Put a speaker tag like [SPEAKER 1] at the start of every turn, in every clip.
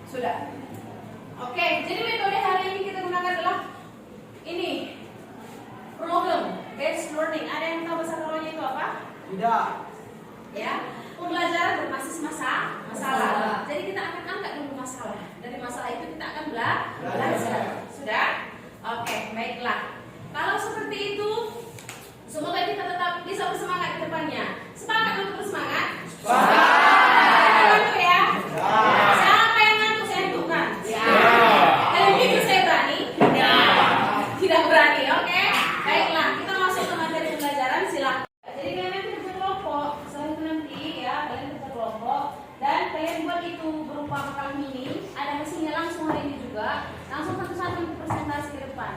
[SPEAKER 1] Sudah. Oke, jadi metode hari ini kita gunakan adalah ini. Problem based learning. Ada yang tahu bahasa Koreanya itu apa?
[SPEAKER 2] Tidak.
[SPEAKER 1] Ya, pembelajaran berbasis masalah. Jadi kita akan angkat dulu masalah. Dari masalah itu kita akan belajar. Sudah? Oke, baiklah. Kalau seperti itu, semoga kita tetap bisa bersemangat ke depannya. Semangat untuk bersemangat. Semangat ya. Siapa yang ngantuk saya tentukan. Kalau gitu saya berani. Tidak berani, oke? Baiklah, kita masuk ke materi pembelajaran. Silakan. Jadi kalian nanti kerja kelompok. Setelah itu nanti ya, kalian kerja kelompok dan kalian buat itu berupa makalah mini. Ada mesinnya langsung hari ini juga. Langsung satu-satu presentasi ke depan.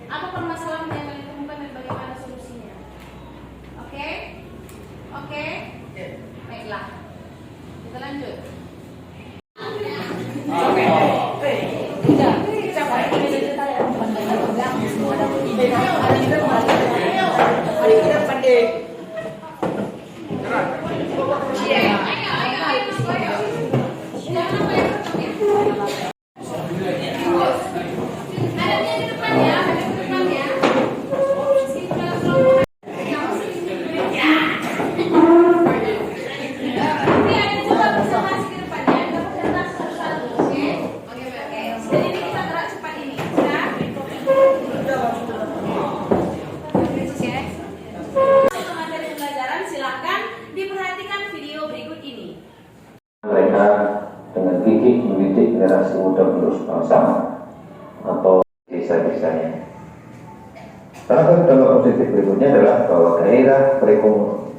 [SPEAKER 1] Apa permasalahan yang kalian temukan dan bagaimana solusinya? Oke? Oke? Baiklah. Kita lanjut.
[SPEAKER 3] Mereka dengan gigih mendidik generasi muda penerus bangsa atau desa-desanya. Salah satu dampak positif berikutnya adalah bahwa gairah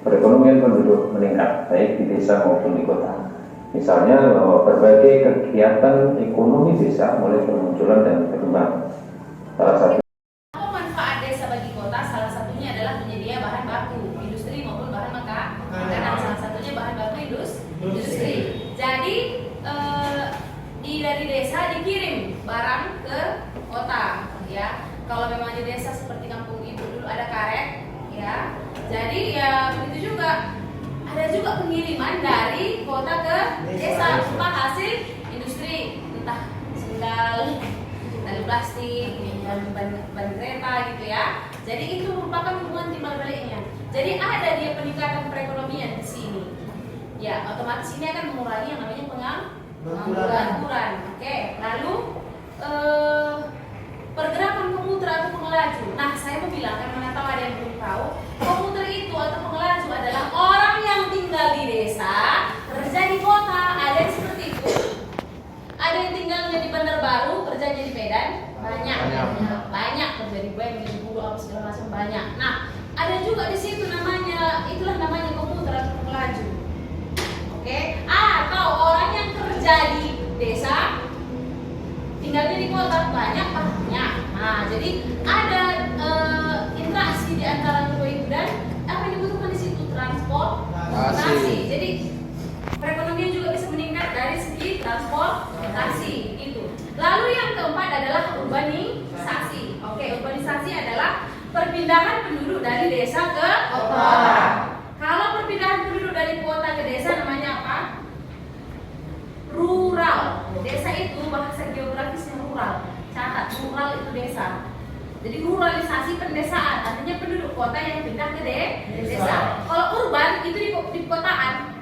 [SPEAKER 3] perekonomian penduduk meningkat baik di desa maupun di kota. Misalnya bahwa berbagai kegiatan ekonomi desa mulai bermunculan dan berkembang. Salah satu
[SPEAKER 1] manfaat desa bagi kota salah satunya adalah penyedia bahan baku industri maupun bahan makanan. Salah satunya bahan baku industri. Jadi dari desa dikirim barang ke kota, ya. Kalau memang di desa seperti kampung ibu dulu ada karet, ya. Jadi ya begitu juga. Ada juga pengiriman dari kota ke desa berupa hasil industri, entah sendal, tali plastik, ban kereta gitu ya. Jadi itu merupakan hubungan timbal baliknya. Jadi ada dia peningkatan perekonomian di sini. Ya, otomatis ini akan mengurangi yang namanya pengangguran. Oke, lalu pergerakan komuter atau pengelaju. Nah, saya mau bilang, karena tahu ada yang belum tahu, komuter itu atau pengelaju adalah orang yang tinggal di desa, kerja di kota. Ada yang seperti itu. Ada yang tinggalnya di Bandar Baru, kerjanya di Medan. Banyak kerja di Bandung, di Bulu, apa segala macam banyak. Nah, ada juga di situ itulah namanya komuter atau pengelaju. Oke, atau orang yang kerja di desa, tinggalnya di kota banyak. Nah, jadi ada interaksi di antara kedua itu dan apa yang dibutuhkan di situ transportasi. Jadi perekonomian juga bisa meningkat dari segi transportasi itu. Lalu yang keempat adalah urbanisasi. Oke, urbanisasi adalah perpindahan penduduk dari desa ke kota. Kalau perpindahan penduduk dari kota ke desa namanya apa? Desa itu bahasa geografisnya rural. Catat, rural itu desa. Jadi ruralisasi pendesaan, artinya penduduk kota yang pindah ke desa. Kalau urban itu di kotaan.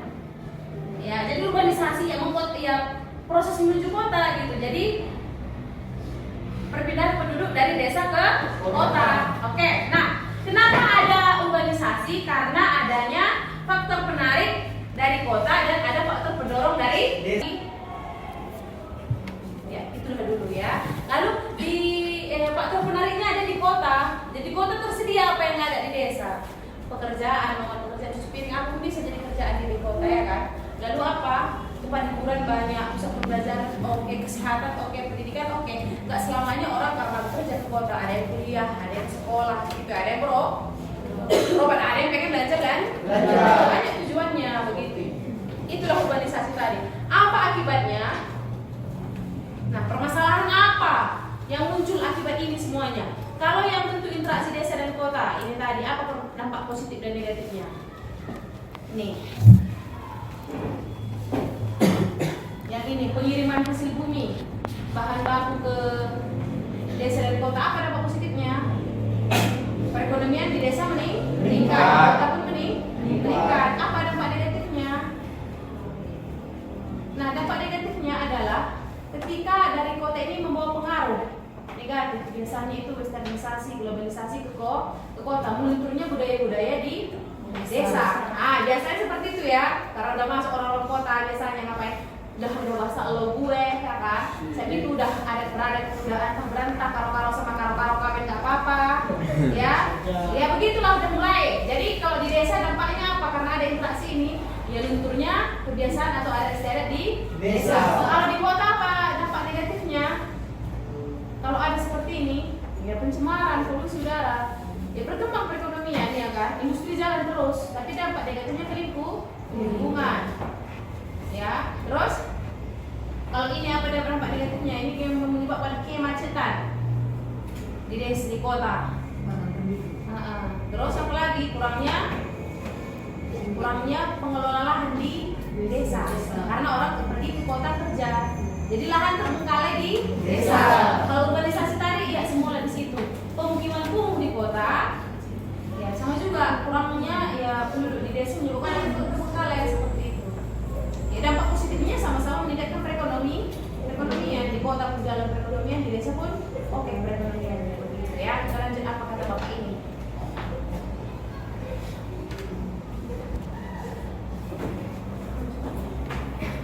[SPEAKER 1] Ya, jadi urbanisasi yang membuat ya proses menuju kota gitu. Jadi perpindahan penduduk dari desa ke kota. Oke, nah kenapa ada urbanisasi? Karena adanya faktor penarik dari kota dan ada faktor pendorong dari desa. Ya, itu dulu ya. Lalu di faktor penariknya ada di kota. Jadi kota tersedia apa yang ada di desa. Pekerjaan, pekerjaan cuci piring, apa bisa jadi kerjaan di kota ya kan. Lalu apa? Tempat hiburan banyak, pusat pembelajaran oke, kesehatan oke, pendidikan oke. Nggak selamanya orang karena bekerja ke kota, ada yang kuliah, ada yang sekolah, gitu, ada yang berobat, ada yang pengen belajar kan? Banyak tujuannya begitu. Itulah urbanisasi tadi. Apa akibatnya? Nah, permasalahan apa yang muncul akibat ini semuanya? Kalau yang bentuk interaksi desa dan kota, ini tadi apa dampak positif dan negatifnya? Nih. Yang ini pengiriman hasil bumi, bahan baku ke desa dan kota, apa dampak positifnya? Perekonomian di desa meningkat, tapi meningkat. Apa dampak negatifnya? Nah, dampak negatifnya adalah ketika dari kota ini membawa pengaruh negatif, biasanya itu westernisasi, globalisasi ke kota, melunturnya budaya-budaya di desa. Ah, biasanya seperti itu ya. Karena udah masuk orang kota, biasanya ngapain? Udah bahasa lo gue, ya kan? Saya itu udah ada berada udah antah berantah, karo-karo sama karo-karo kawin nggak apa-apa, ya. Ya begitulah udah mulai. Jadi kalau di desa dampaknya apa? Karena ada interaksi ini, ya lunturnya kebiasaan atau adat istiadat di desa. Kalau di kota apa dampak negatifnya? Kalau ada seperti ini, ya pencemaran, polusi udara, ya berkembang perekonomian ya kan, industri jalan terus, tapi dampak negatifnya ke lingkungan. Ya, terus kalau ini apa dampak negatifnya? Ini yang menyebabkan kemacetan di desa, di kota. Terus apa lagi? Kurangnya pengelola lahan di desa, karena orang pergi ke kota kerja. Jadi lahan terbengkalai di desa. Kalau urbanisasi tadi ya semula di situ. Pemukiman kumuh di kota. Ya sama juga kurangnya ya penduduk di desa menyebabkan lahan terbengkalai seperti itu. Ya dampak positifnya sama-sama meningkatkan perekonomian di kota pun jalan perekonomian, di desa pun oke perekonomian begitu ya. Kita lanjut apa kata Bapak ini.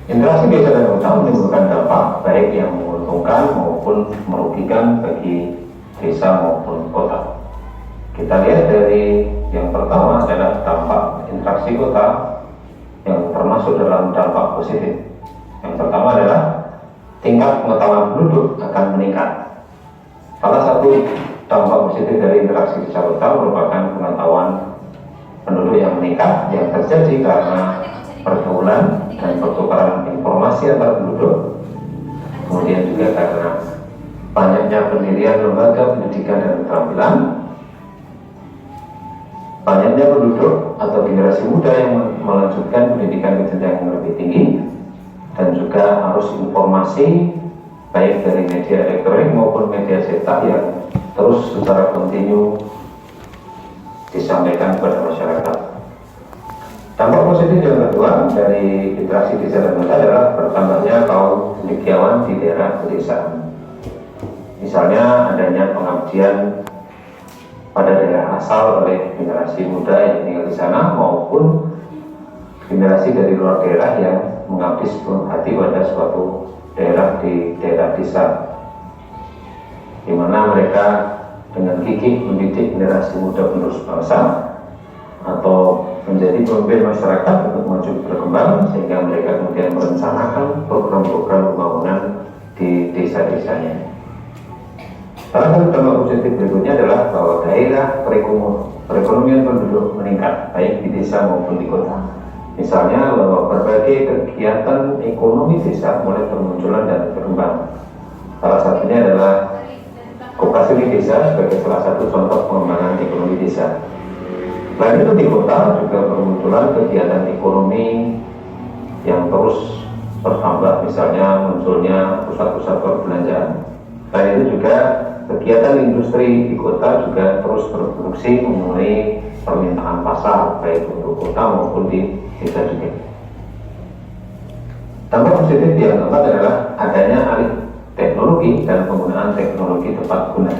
[SPEAKER 3] Interaksi desa dan kota menimbulkan dampak baik yang menguntungkan maupun merugikan bagi desa maupun kota. Kita lihat dari yang pertama adalah dampak interaksi kota yang termasuk dalam dampak positif. Yang pertama adalah tingkat pengetahuan penduduk akan meningkat. Salah satu dampak positif dari interaksi desa kota merupakan pengetahuan penduduk yang meningkat yang terjadi karena pergaulan dan pertukaran informasi antar penduduk, kemudian juga karena banyaknya pendirian lembaga pendidikan dan keterampilan, banyaknya penduduk atau generasi muda yang melanjutkan pendidikan ke jenjang yang lebih tinggi, dan juga arus informasi baik dari media elektronik maupun media cetak yang terus secara kontinu disampaikan kepada masyarakat. Dampak positif yang kedua dari interaksi desa dan kota adalah bertambahnya kaum cendekiawan di daerah pedesaan. Misalnya adanya pengabdian pada daerah asal oleh generasi muda yang tinggal di sana maupun generasi dari luar daerah yang mengabdi sepenuh hati pada suatu daerah di daerah desa, di mana mereka dengan gigih mendidik generasi muda penerus bangsa atau menjadi pemimpin masyarakat untuk maju berkembang, sehingga mereka kemudian merencanakan program-program pembangunan di desa-desanya. Salah satu dampak positif berikutnya adalah bahwa daerah perekonomian penduduk meningkat baik di desa maupun di kota. Misalnya bahwa berbagai kegiatan ekonomi desa mulai bermunculan dan berkembang. Salah satunya adalah koperasi desa sebagai salah satu contoh pengembangan ekonomi desa. Selain itu di kota juga bermunculan kegiatan ekonomi yang terus bertambah, misalnya munculnya pusat-pusat perbelanjaan. Selain itu juga kegiatan industri di kota juga terus berproduksi memenuhi permintaan pasar baik untuk kota maupun di desa juga. Dampak positif yang keempat adalah adanya alih teknologi dan penggunaan teknologi tepat guna.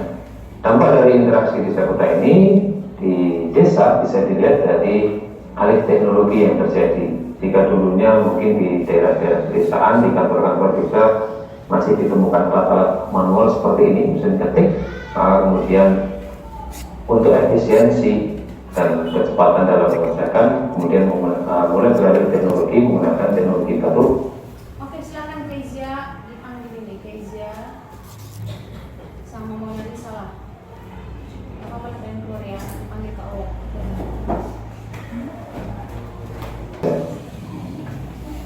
[SPEAKER 3] Dampak dari interaksi desa kota ini di desa bisa dilihat dari alih teknologi yang terjadi. Jika dulunya mungkin di daerah-daerah pedesaan, di kantor-kantor desa masih ditemukan alat-alat manual seperti ini, mesin ketik, kemudian untuk efisiensi dan kecepatan dalam mengerjakan, kemudian mulai beralih teknologi menggunakan teknologi baru.
[SPEAKER 1] Oke, silakan Kezia dipanggil ini. Kezia sama Mona Lisa lah. Apa boleh pengen keluar ya? Dipanggil ke Allah.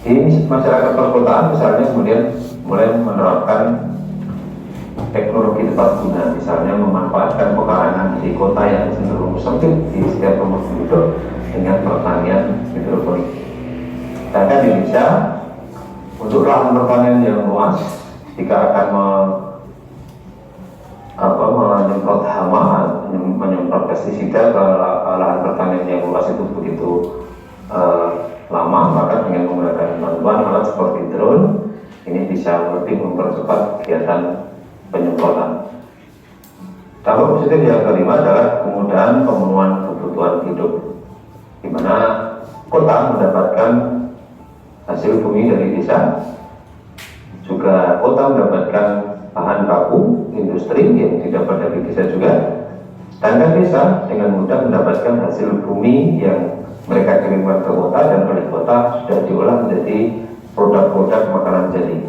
[SPEAKER 3] Di masyarakat perkotaan misalnya kemudian mulai menerapkan teknologi tepat guna, misalnya memanfaatkan pekarangan di kota yang cenderung sempit di setiap rumah penduduk dengan pertanian hidroponik. Sedangkan di Indonesia untuk lahan pertanian yang luas, jika akan menyemprot hama, menyemprot pestisida ke lahan pertanian yang luas itu begitu lama, maka dengan menggunakan bantuan alat seperti drone ini bisa lebih mempercepat kegiatan penyemprotan. Dampak positif yang kelima adalah kemudahan pemenuhan kebutuhan hidup, di mana kota mendapatkan hasil bumi dari desa, juga kota mendapatkan bahan baku industri yang didapat dari desa juga, sedangkan desa dengan mudah mendapatkan hasil bumi yang mereka kirimkan ke kota dan oleh kota sudah diolah menjadi produk-produk makanan jadi.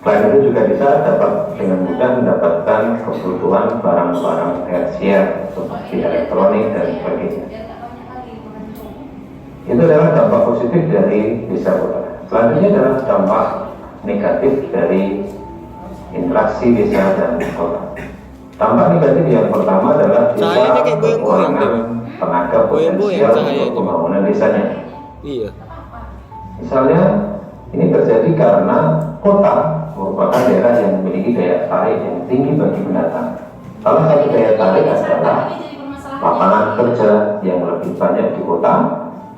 [SPEAKER 3] Selain itu juga bisa dapat dengan mudah mendapatkan kebutuhan barang-barang tersier seperti elektronik dan sebagainya. Itu adalah dampak positif dari desa kota. Selanjutnya adalah dampak negatif dari interaksi desa dan kota. Dampak negatif yang pertama adalah desa kekurangan tenaga potensial untuk pembangunan desanya.
[SPEAKER 2] Iya.
[SPEAKER 3] Misalnya ini terjadi karena kota merupakan daerah yang memiliki daya tarik yang tinggi bagi pendatang. Salah satu daya tarik adalah lapangan kerja yang lebih banyak di kota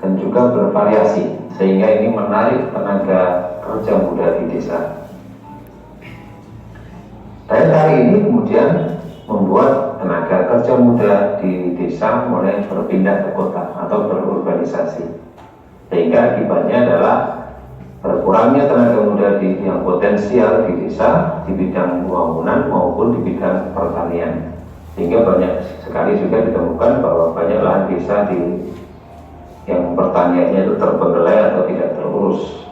[SPEAKER 3] dan juga bervariasi, sehingga ini menarik tenaga kerja muda di desa. Daya tarik ini kemudian membuat tenaga kerja muda di desa mulai berpindah ke kota atau berurbanisasi, sehingga akibatnya adalah berkurangnya tenaga muda yang potensial di desa di bidang pembangunan maupun di bidang pertanian, sehingga banyak sekali juga ditemukan bahwa banyak lahan desa yang pertaniannya itu terbengkelai atau tidak terurus.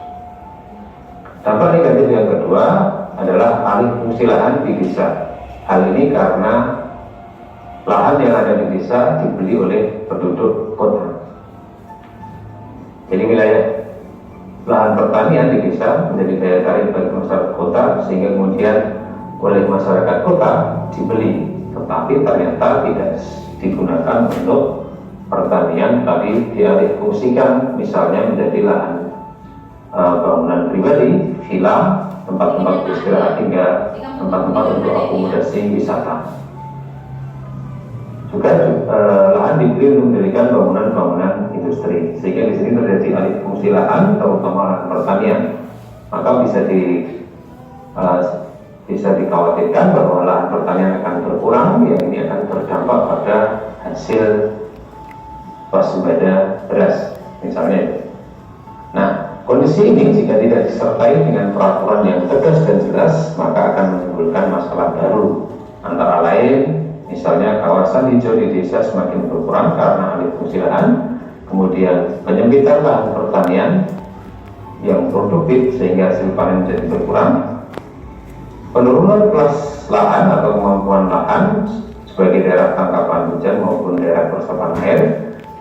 [SPEAKER 3] Dampak negatif yang kedua adalah alih fungsi lahan di desa. Hal ini karena lahan yang ada di desa dibeli oleh penduduk kota. Jadi wilayah lahan pertanian di desa menjadi daya tarik bagi masyarakat kota, sehingga kemudian oleh masyarakat kota dibeli, tetapi ternyata tidak digunakan untuk pertanian, tapi dialih fungsikan misalnya menjadi lahan bangunan pribadi, villa, tempat-tempat beristirahat hingga tempat-tempat untuk akomodasi wisata. Juga lahan dibeli untuk mendirikan bangunan-bangunan industri, sehingga di sini terjadi alih fungsi lahan, terutama lahan pertanian. Maka bisa dikhawatirkan bahwa lahan pertanian akan berkurang, yang ini akan berdampak pada hasil swasembada beras, misalnya. Nah, kondisi ini jika tidak disertai dengan peraturan yang tegas dan jelas, maka akan menimbulkan masalah baru, antara lain misalnya kawasan hijau di desa semakin berkurang karena alih fungsi lahan, kemudian penyempitan lahan pertanian yang produktif sehingga hasil panen menjadi berkurang, penurunan kelas lahan atau kemampuan lahan sebagai daerah tangkapan hujan maupun daerah resapan air,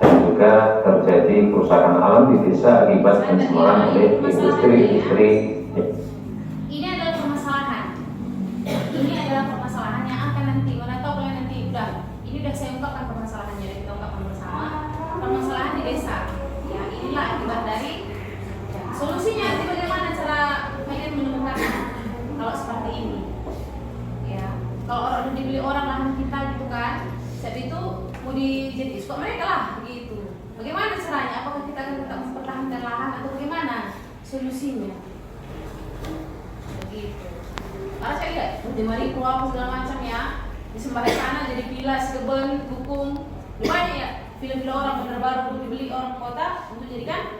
[SPEAKER 3] dan juga terjadi kerusakan alam di desa akibat pencemaran oleh industri-industri.
[SPEAKER 1] Ini adalah permasalahan. Ini adalah permasalahan yang akan nanti, mana tahu kalian nanti ini udah saya ungkapkan permasalahannya, dan kita ungkapkan bersama. Permasalahan di desa. Ya, inilah akibat dari solusinya jadi suka mereka lah begitu. Bagaimana caranya? Apakah kita akan tetap mempertahankan lahan atau bagaimana solusinya? Begitu. Karena saya lihat di Maripo apa segala macam ya, di sebelah sana jadi villa, kebun, dukung, banyak ya villa-villa orang bener baru dibeli orang kota untuk jadikan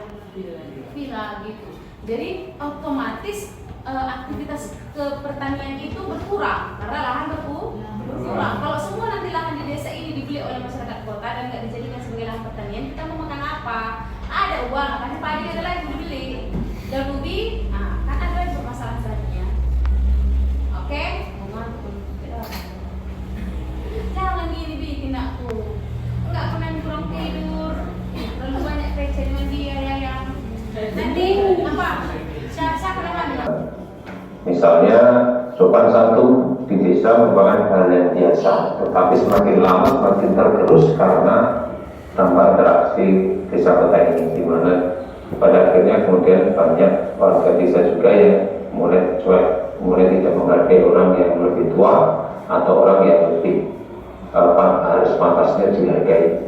[SPEAKER 1] villa gitu. Jadi otomatis aktivitas pertanian itu berkurang karena lahan berkurang. Kalau semua nanti lahan di desa ini dibeli oleh masyarakat kota dan nggak dijadikan sebagai lahan pertanian, kita mau makan apa? Ada uang, karena padi adalah yang dibeli. Dan ubi, kan ada lagi permasalahan selanjutnya. Oke, jangan gini bikin aku. Enggak pernah kurang tidur, terlalu banyak kerja dengan dia yang nanti apa? Siapa namanya?
[SPEAKER 3] Misalnya sopan satu di desa merupakan hal yang biasa, tetapi semakin lama semakin tergerus karena tambah interaksi desa kota ini, di mana pada akhirnya kemudian banyak warga desa juga yang mulai cuek, mulai tidak menghargai orang yang lebih tua atau orang yang lebih harus pantasnya dihargai.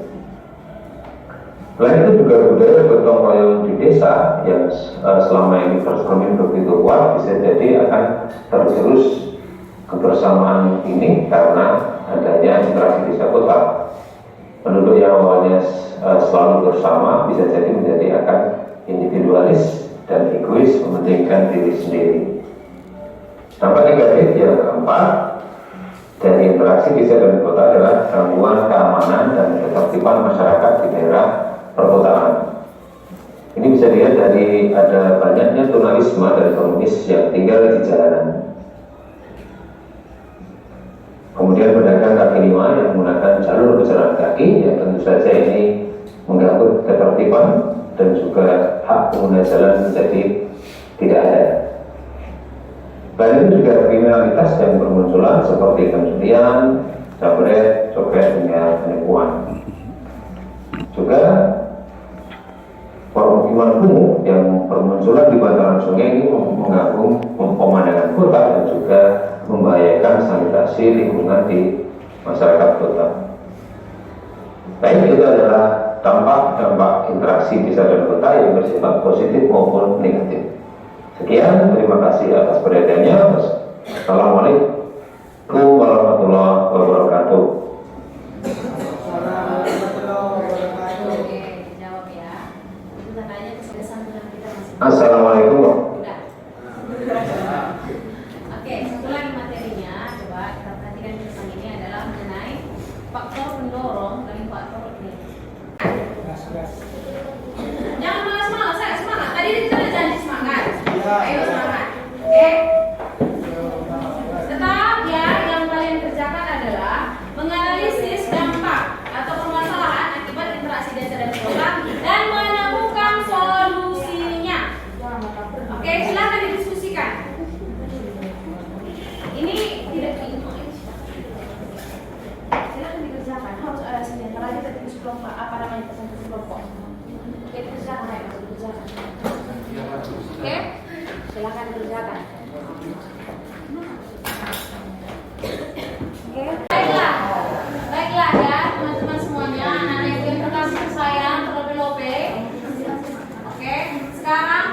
[SPEAKER 3] Selain itu juga budaya gotong royong di desa yang selama ini tercermin begitu kuat bisa jadi akan tergerus kebersamaan ini karena adanya interaksi desa kota. Penduduk yang awalnya selalu bersama bisa jadi menjadi akan individualis dan egois, mementingkan diri sendiri. Dampak negatif yang keempat dari interaksi desa dan kota adalah gangguan keamanan dan ketertiban masyarakat di daerah perkotaan. Ini bisa dilihat dari ada banyaknya tunawisme dan pengemis yang tinggal di jalanan. Kemudian pedagang kaki lima yang menggunakan jalur pejalan kaki, yang tentu saja ini mengganggu ketertiban dan juga hak pengguna jalan menjadi tidak ada. Selain itu juga kriminalitas yang bermunculan seperti pencurian, jambret, copet, hingga penipuan. Juga permukiman kumuh yang bermunculan di bantaran sungai ini mengganggu pemandangan kota dan juga membahayakan sanitasi lingkungan di masyarakat kota. Baik, itu adalah dampak interaksi desa dan kota yang bersifat positif maupun negatif. Sekian, terima kasih atas perhatiannya. Assalamualaikum warahmatullahi wabarakatuh. Assalamualaikum.
[SPEAKER 1] Oke, satu lagi materinya, coba kita perhatikan tentang ini adalah mengenai faktor pendorong dari faktor ini. Jangan malas-malas, saya semangat. Tadi kita udah janji semangat. Ayo semangat. Oke. Tetap ya, yang kalian kerjakan adalah menganalisis dampak atau permasalahan akibat interaksi desa dan kota dan menemukan solusinya. Oke, silakan didiskusikan. Ini tidak silakan dikerjakan, harus ada hasilnya. Karena kita tulis kelompok, apa namanya presentasi kelompok. Oke, dikerjakan ya, masuk dikerjakan. Oke, silakan dikerjakan. Oke, baiklah ya teman-teman semuanya, anak-anak yang terkasih tersayang, terlebih-lebih. Oke, sekarang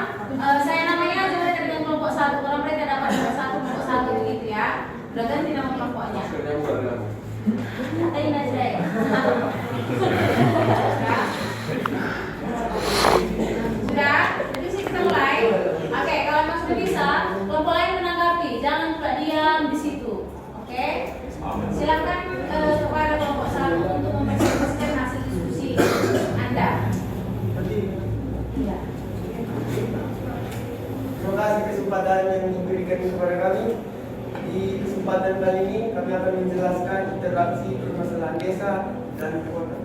[SPEAKER 1] saya namanya juga dengan kelompok satu, karena mereka dapat kelompok satu begitu ya. Udah ganti nama kelompoknya. Tadi Najwa ya. Sudah? Jadi sih kita mulai. Oke, kalau memang sudah bisa, kelompok lain menanggapi, jangan pula diam di situ. Oke? Silakan kepada kelompok satu untuk mempresentasikan hasil diskusi Anda. Iya.
[SPEAKER 2] Terima kasih kesempatan yang diberikan kepada kami. Di kesempatan kali ini kami akan menjelaskan interaksi permasalahan desa dan kota.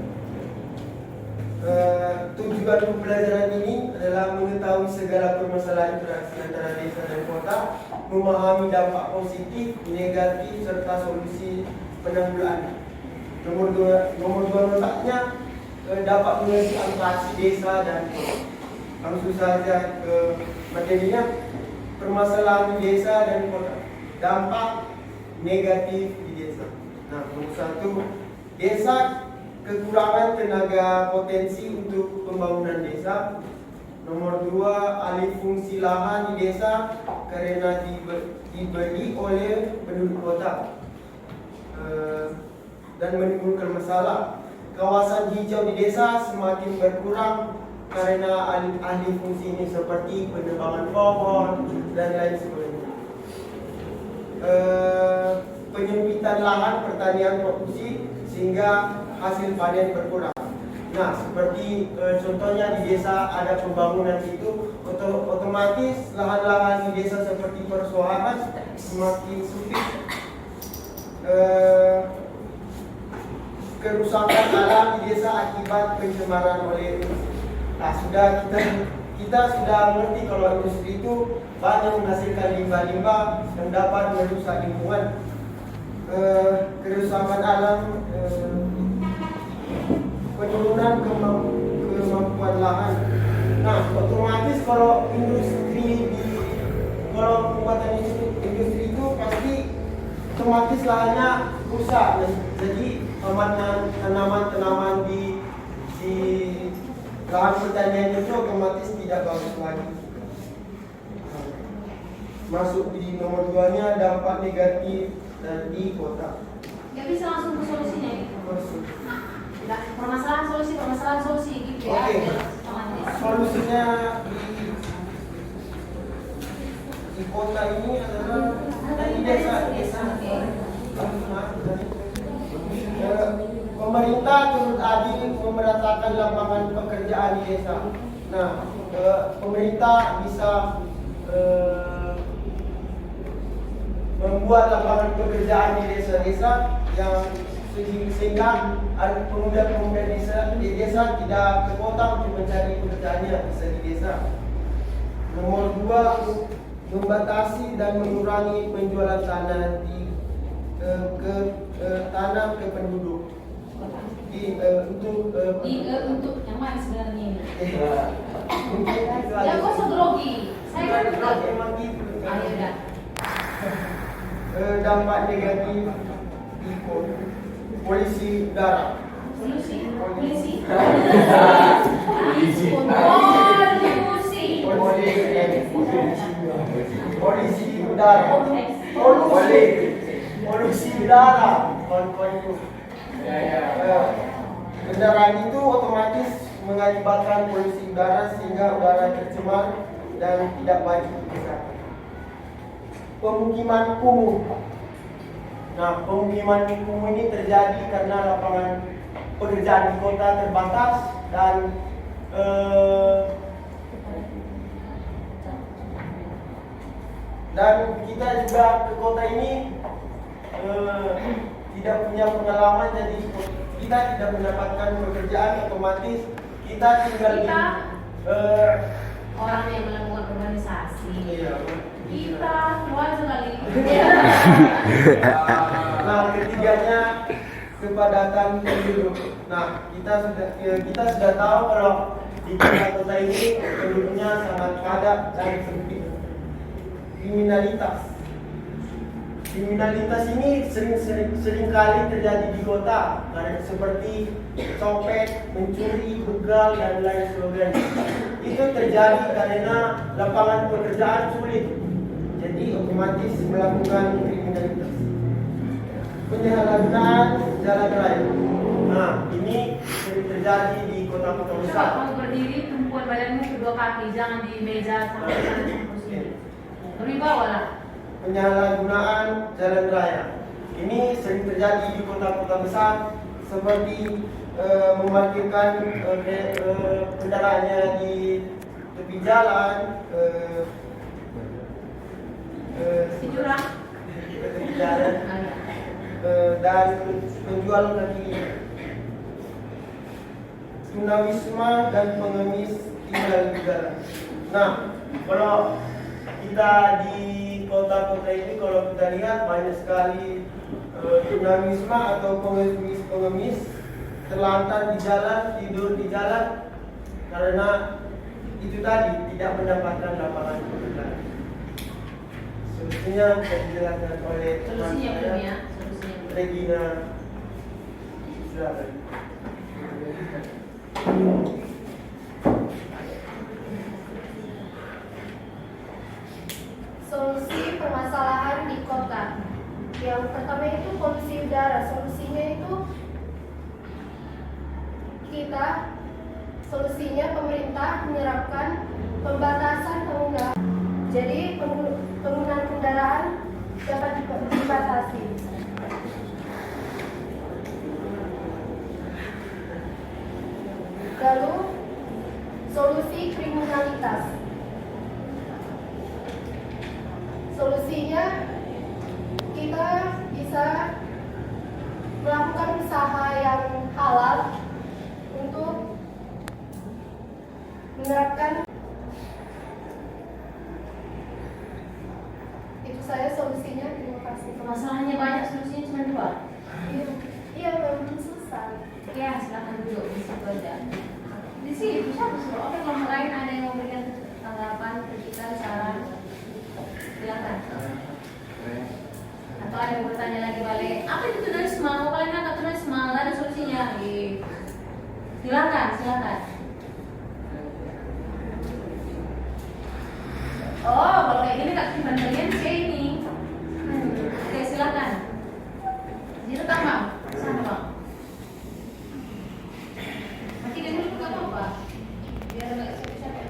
[SPEAKER 2] Tujuan pembelajaran ini adalah mengetahui segala permasalahan interaksi antara desa dan kota, memahami dampak positif, negatif, serta solusi penanggulangan. Nomor dua letaknya dapat mengerti interaksi desa dan kota. Langsung saja ke materinya, permasalahan di desa dan kota, dampak negatif di desa. Nah, nomor satu, desa kekurangan tenaga potensi untuk pembangunan desa. Nomor 2, alih fungsi lahan di desa karena dibeli oleh penduduk kota dan menimbulkan masalah. Kawasan hijau di desa semakin berkurang karena alih fungsi ini seperti penebangan pohon dan lain sebagainya. Penyempitan lahan pertanian produksi sehingga hasil panen berkurang. Nah, seperti contohnya di desa ada pembangunan itu, otomatis lahan-lahan di desa seperti persawahan semakin sempit. Kerusakan alam di desa akibat pencemaran oleh nah, kita sudah mengerti kalau industri itu banyak menghasilkan limbah-limbah yang dapat merusak lingkungan. Kerusakan alam, penurunan kemampuan lahan. Nah, otomatis kalau pembuatan industri itu pasti otomatis lahannya rusak. Jadi tanaman-tanaman di lahan pertanian itu otomatis tidak bagus lagi. Masuk di nomor 2-nya dampak negatif dan di kota.
[SPEAKER 1] Nggak bisa langsung ke solusinya gitu. Nah, permasalahan solusi gitu ya.
[SPEAKER 2] Oke. Solusinya di kota ini adalah di desa. Pemerintah turut adil memeratakan lapangan pekerjaan di desa. Nah, pemerintah bisa membuat lapangan pekerjaan di desa-desa yang sehingga pemuda-pemuda di desa tidak ke kota untuk mencari pekerjaannya, bisa di desa. Nomor 2, membatasi dan mengurangi penjualan tanah tanah ke penduduk.
[SPEAKER 1] Untuk yang mana sebenarnya ini?
[SPEAKER 2] Mungkin itu aja.
[SPEAKER 1] Ya kok grogi? Saya kan
[SPEAKER 2] Kalau emang gitu.
[SPEAKER 1] Ayo dah.
[SPEAKER 2] Dampak negatif di polisi udara.
[SPEAKER 1] Polisi.
[SPEAKER 2] Polisi udara. Polusi udara. Kendaraan itu otomatis mengakibatkan polusi udara sehingga udara tercemar dan tidak baik untuk kesehatan. Pemukiman kumuh. Nah, pemukiman kumuh ini terjadi karena lapangan pekerjaan di kota terbatas dan kita juga ke kota ini tidak punya pengalaman, jadi kita tidak mendapatkan pekerjaan, otomatis kita tinggal di
[SPEAKER 1] orang yang melakukan urbanisasi.
[SPEAKER 2] Iya.
[SPEAKER 1] Kita keluar sekali.
[SPEAKER 2] Nah, ketiganya kepadatan penduduk. Nah, kita sudah tahu kalau di kota ini penduduknya sangat padat dan sempit. Kriminalitas ini sering kali terjadi di kota, karena seperti copet, mencuri, begal dan lain sebagainya. Itu terjadi karena lapangan pekerjaan sulit. Jadi otomatis melakukan kriminalitas. Penyalahgunaan jalan raya. Nah, ini sering terjadi di kota-kota
[SPEAKER 1] Coba
[SPEAKER 2] besar.
[SPEAKER 1] kamu berdiri, tumpuan badanmu kedua kaki, jangan di meja sama di bawah lah.
[SPEAKER 2] Penyalahgunaan jalan raya. Ini sering terjadi di kota-kota besar, seperti memarkirkan kendaraannya di tepi jalan,
[SPEAKER 1] Di jurang.
[SPEAKER 2] tepi jalan, dan penjual kaki lima. Tunawisma dan pengemis tinggal di jalan. Nah, kalau kita di kota-kota ini, kalau kita lihat banyak sekali tunawisma atau pengemis terlantar di jalan, tidur di jalan, karena itu tadi tidak mendapatkan lapangan pekerjaan. Solusinya bisa dijelaskan oleh teman
[SPEAKER 1] Solusinya belum
[SPEAKER 2] saya,
[SPEAKER 1] ya? Solusinya belum.
[SPEAKER 2] Regina. Silakan.
[SPEAKER 4] Solusi permasalahan di kota. Yang pertama itu polusi udara. Solusinya itu solusinya pemerintah menerapkan pembatasan pengguna. Jadi penggunaan kendaraan dapat dibatasi. Lalu solusi kriminalitas. Solusinya kita bisa melakukan usaha yang halal untuk menerapkan. Itu saya solusinya. Terima kasih.
[SPEAKER 1] Masalahnya banyak, solusinya cuma 2.
[SPEAKER 4] Iya, memang susah.
[SPEAKER 1] Ya, silakan duduk di situ aja. Di sini bisa Oke, kalau lain ada yang mau berikan tanggapan, kritikan, saran, silakan. Atau ada yang bertanya lagi balik, apa itu tunawisma? Mau kalian angkat tunawisma? Nggak ada solusinya. Silakan. Oh, kalau kayak gini kak Tiffan kalian saya ini. Oke, silakan. Direkam bang, sana bang. Nanti dia dulu nggak apa-apa. Biar nggak siapa-siapa.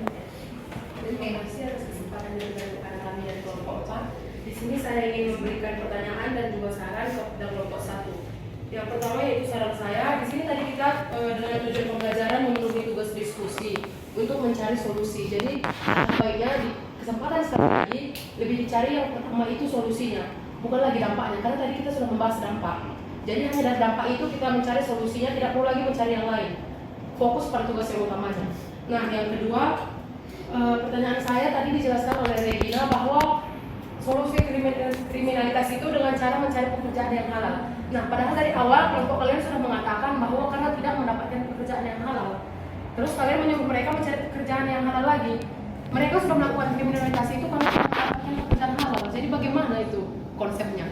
[SPEAKER 5] Terima kasih atas kesempatan yang diberikan kami dari kelompok 4. Di sini saya ingin memberikan pertanyaan dan juga saran kepada kelompok 1. Yang pertama yaitu saran saya, di sini tadi kita dengan tujuan pembelajaran memenuhi tugas diskusi untuk mencari solusi. Jadi baiknya di kesempatan sekali lagi lebih dicari yang pertama itu solusinya, bukan lagi dampaknya. Karena tadi kita sudah membahas dampak. Jadi hanya dari dampak itu kita mencari solusinya, tidak perlu lagi mencari yang lain. Fokus pada tugas yang utamanya. Nah, yang kedua, pertanyaan saya tadi dijelaskan oleh Regina bahwa solusi kriminalitas itu dengan cara mencari pekerjaan yang halal. Nah, padahal dari awal kelompok kalian sudah mengatakan bahwa karena tidak mendapatkan pekerjaan yang halal, terus kalian menyuruh mereka mencari pekerjaan yang halal lagi. Mereka sudah melakukan kriminalitas itu karena tidak mendapatkan pekerjaan halal. Jadi bagaimana itu konsepnya?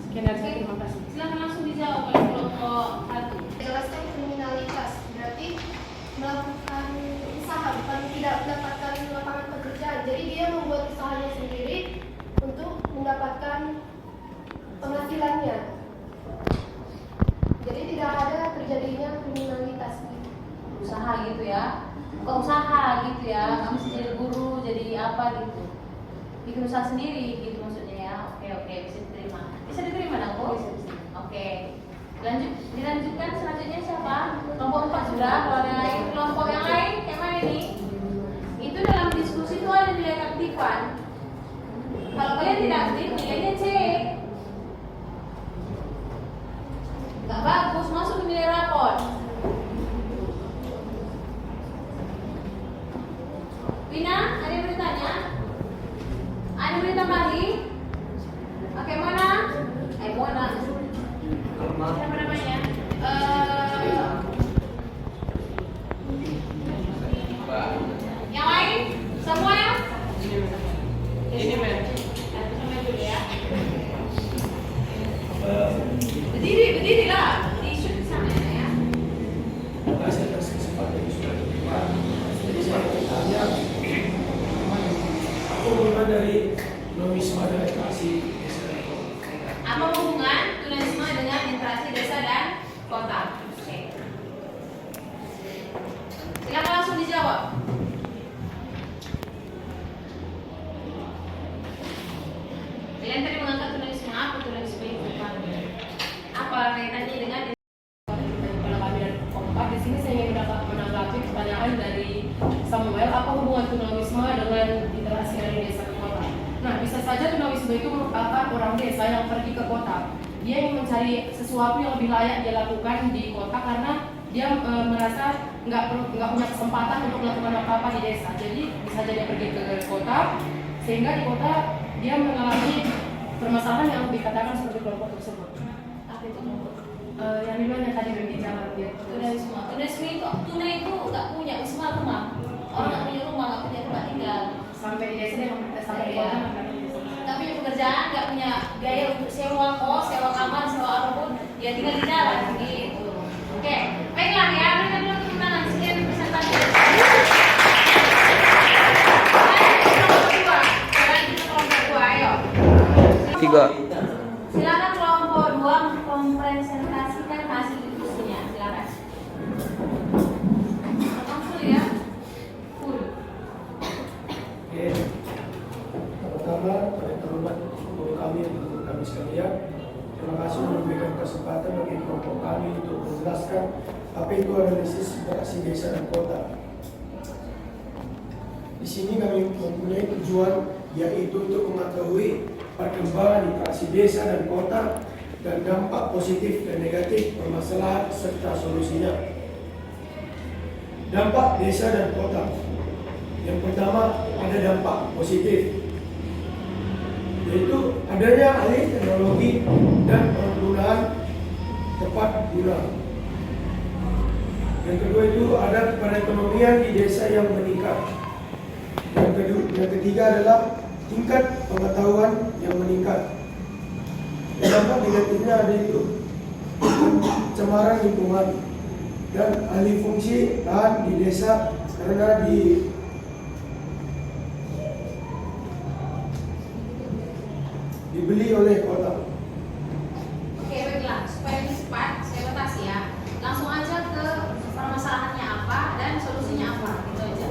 [SPEAKER 5] Sekian dari saya, terima kasih.
[SPEAKER 1] Silakan langsung dijawab oleh kelompok 1.
[SPEAKER 4] Jelaskan kriminalitas berarti melakukan usaha, bukan tidak mendapatkan lapangan pekerjaan. Jadi dia membuat usahanya sendiri untuk mendapatkan penghasilannya. Jadi tidak ada terjadinya kriminalitas.
[SPEAKER 1] Usaha gitu ya, bukan usaha gitu ya, kamu mesti jadi guru, jadi apa gitu, bikin usaha sendiri gitu maksudnya ya. Oke, bisa diterima dong. Oke, dilanjutkan selanjutnya siapa? Kelompok 4 sudah. Kalau ada lain, kelompok yang lain yang mana ini? Itu dalam diskusi itu ada nilai keaktifan. Kalau kalian tidak aktif, nilainya C. Gak bagus, masuk ke nilai rapor. Wina, ada yang bertanya? Ada yang bertambahi? Oke, Mona? Mona. Siapa namanya? Yang lain? Semua ya? Ini men. Sama dulu ya. Berdirilah. Di shoot sana ya.
[SPEAKER 6] Terima kasih atas kesempatan yang sudah diberikan. Jadi saya bertanya, apa hubungan dari nomisma dan literasi desa dan kota?
[SPEAKER 1] Apa hubungan tunawisma dengan literasi desa dan kota? Oke. Silakan langsung dijawab. Kalian tadi mengangkat tunawisma, apa tunawisma itu? Apa kaitannya dengan
[SPEAKER 5] Kepada kami dari kelompok 4, di sini saya ingin menanggapi pertanyaan dari Samuel, apa hubungan tunawisma dengan literasi dari desa ke kota? Nah, bisa saja tunawisma itu merupakan orang desa yang pergi ke kota. Dia ingin mencari sesuatu yang lebih layak dia lakukan di kota karena dia merasa nggak punya kesempatan untuk melakukan apa-apa di desa. Jadi bisa jadi dia pergi ke kota, sehingga di kota dia mengalami permasalahan yang dikatakan seperti kelompok tersebut.
[SPEAKER 1] apa itu kelompok?
[SPEAKER 5] Yang dibilang yang tadi berbicara dia.
[SPEAKER 1] Tunawisma itu tuna itu nggak punya wisma rumah. Orang nggak punya rumah, nggak punya tempat tinggal.
[SPEAKER 5] Sampai di desa dia sampai di kota nggak punya desa.
[SPEAKER 1] Nggak punya pekerjaan, nggak punya biaya untuk sewa kos, sewa kamar, sewa apapun. Ya tinggal di jalan gitu. Oke, baiklah ya. Berikan dulu tepuk Silakan kelompok 2 mempresentasikan hasil diskusinya. Silakan. Langsung ya. Full.
[SPEAKER 6] Oke. Pertama, yang terhormat kami sekalian, terima kasih memberikan kesempatan bagi kelompok kami untuk menjelaskan apa itu analisis interaksi desa dan kota. Di sini kami mempunyai tujuan yaitu untuk mengetahui perkembangan interaksi desa dan kota dan dampak positif dan negatif permasalahan serta solusinya. Dampak desa dan kota. Yang pertama ada dampak positif, yaitu adanya alih teknologi dan penggunaan tepat guna. Yang kedua itu ada perekonomian di desa yang meningkat. Yang ketiga adalah tingkat pengetahuan yang meningkat. Dampak negatifnya ada itu pencemaran lingkungan dan alih fungsi lahan di desa karena dibeli oleh kota.
[SPEAKER 1] Oke, baiklah. Supaya lebih cepat, saya batasi ya. Langsung aja ke permasalahannya apa dan solusinya apa. Gitu aja.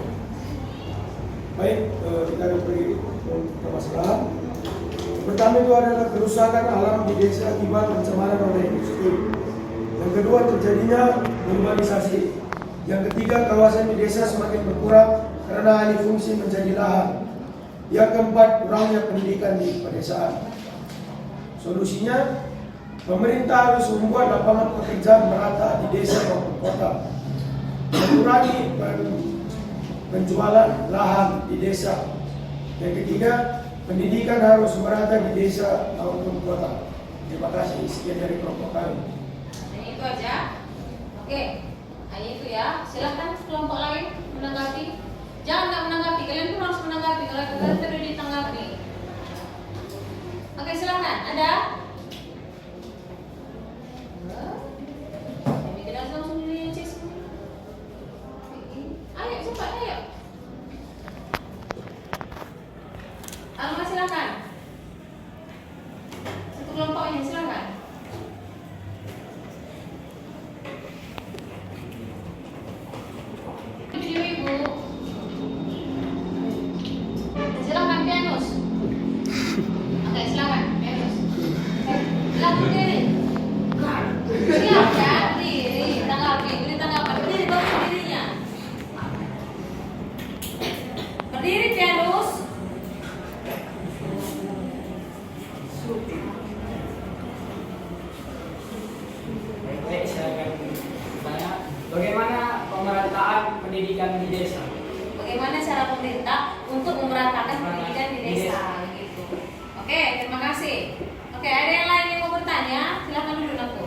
[SPEAKER 6] Baik, kita akan pergi ke permasalahan. Pertama itu adalah kerusakan alam di desa akibat pencemaran oleh industri. Yang kedua terjadinya urbanisasi. Yang ketiga kawasan di desa semakin berkurang karena alih fungsi menjadi lahan. Yang keempat kurangnya pendidikan di pedesaan. Solusinya pemerintah harus membuat lapangan pekerjaan merata di desa maupun kota. Mengurangi penjualan lahan di desa. Yang ketiga, pendidikan harus merata di desa maupun kota. Terima kasih. Sekian dari kelompok kami.
[SPEAKER 1] Hanya itu aja. Oke, hanya itu ya. Silahkan kelompok lain menanggapi. Jangan nggak menanggapi, kalian pun harus menanggapi. Kalau kalian tidak ditanggapi. Oke, silakan. Ada? Jadi kita langsung dicek semua. Ayo cepat, ayo. Alma silakan. Satu kelompoknya silakan. Video ibu. Silakan Pianus. Oke silakan Pianus. Silakan berdiri. Siap ya, berdiri. Tanggapi, beri tanggapan. Berdiri bagus berdirinya. Berdiri Pianus.
[SPEAKER 7] Baik, saya akan bertanya, bagaimana pemerataan pendidikan di desa?
[SPEAKER 1] Bagaimana cara pemerintah untuk memeratakan pendidikan di desa? Gitu. Oke, terima kasih. Oke, ada yang lain yang mau bertanya? Silakan dulu aku.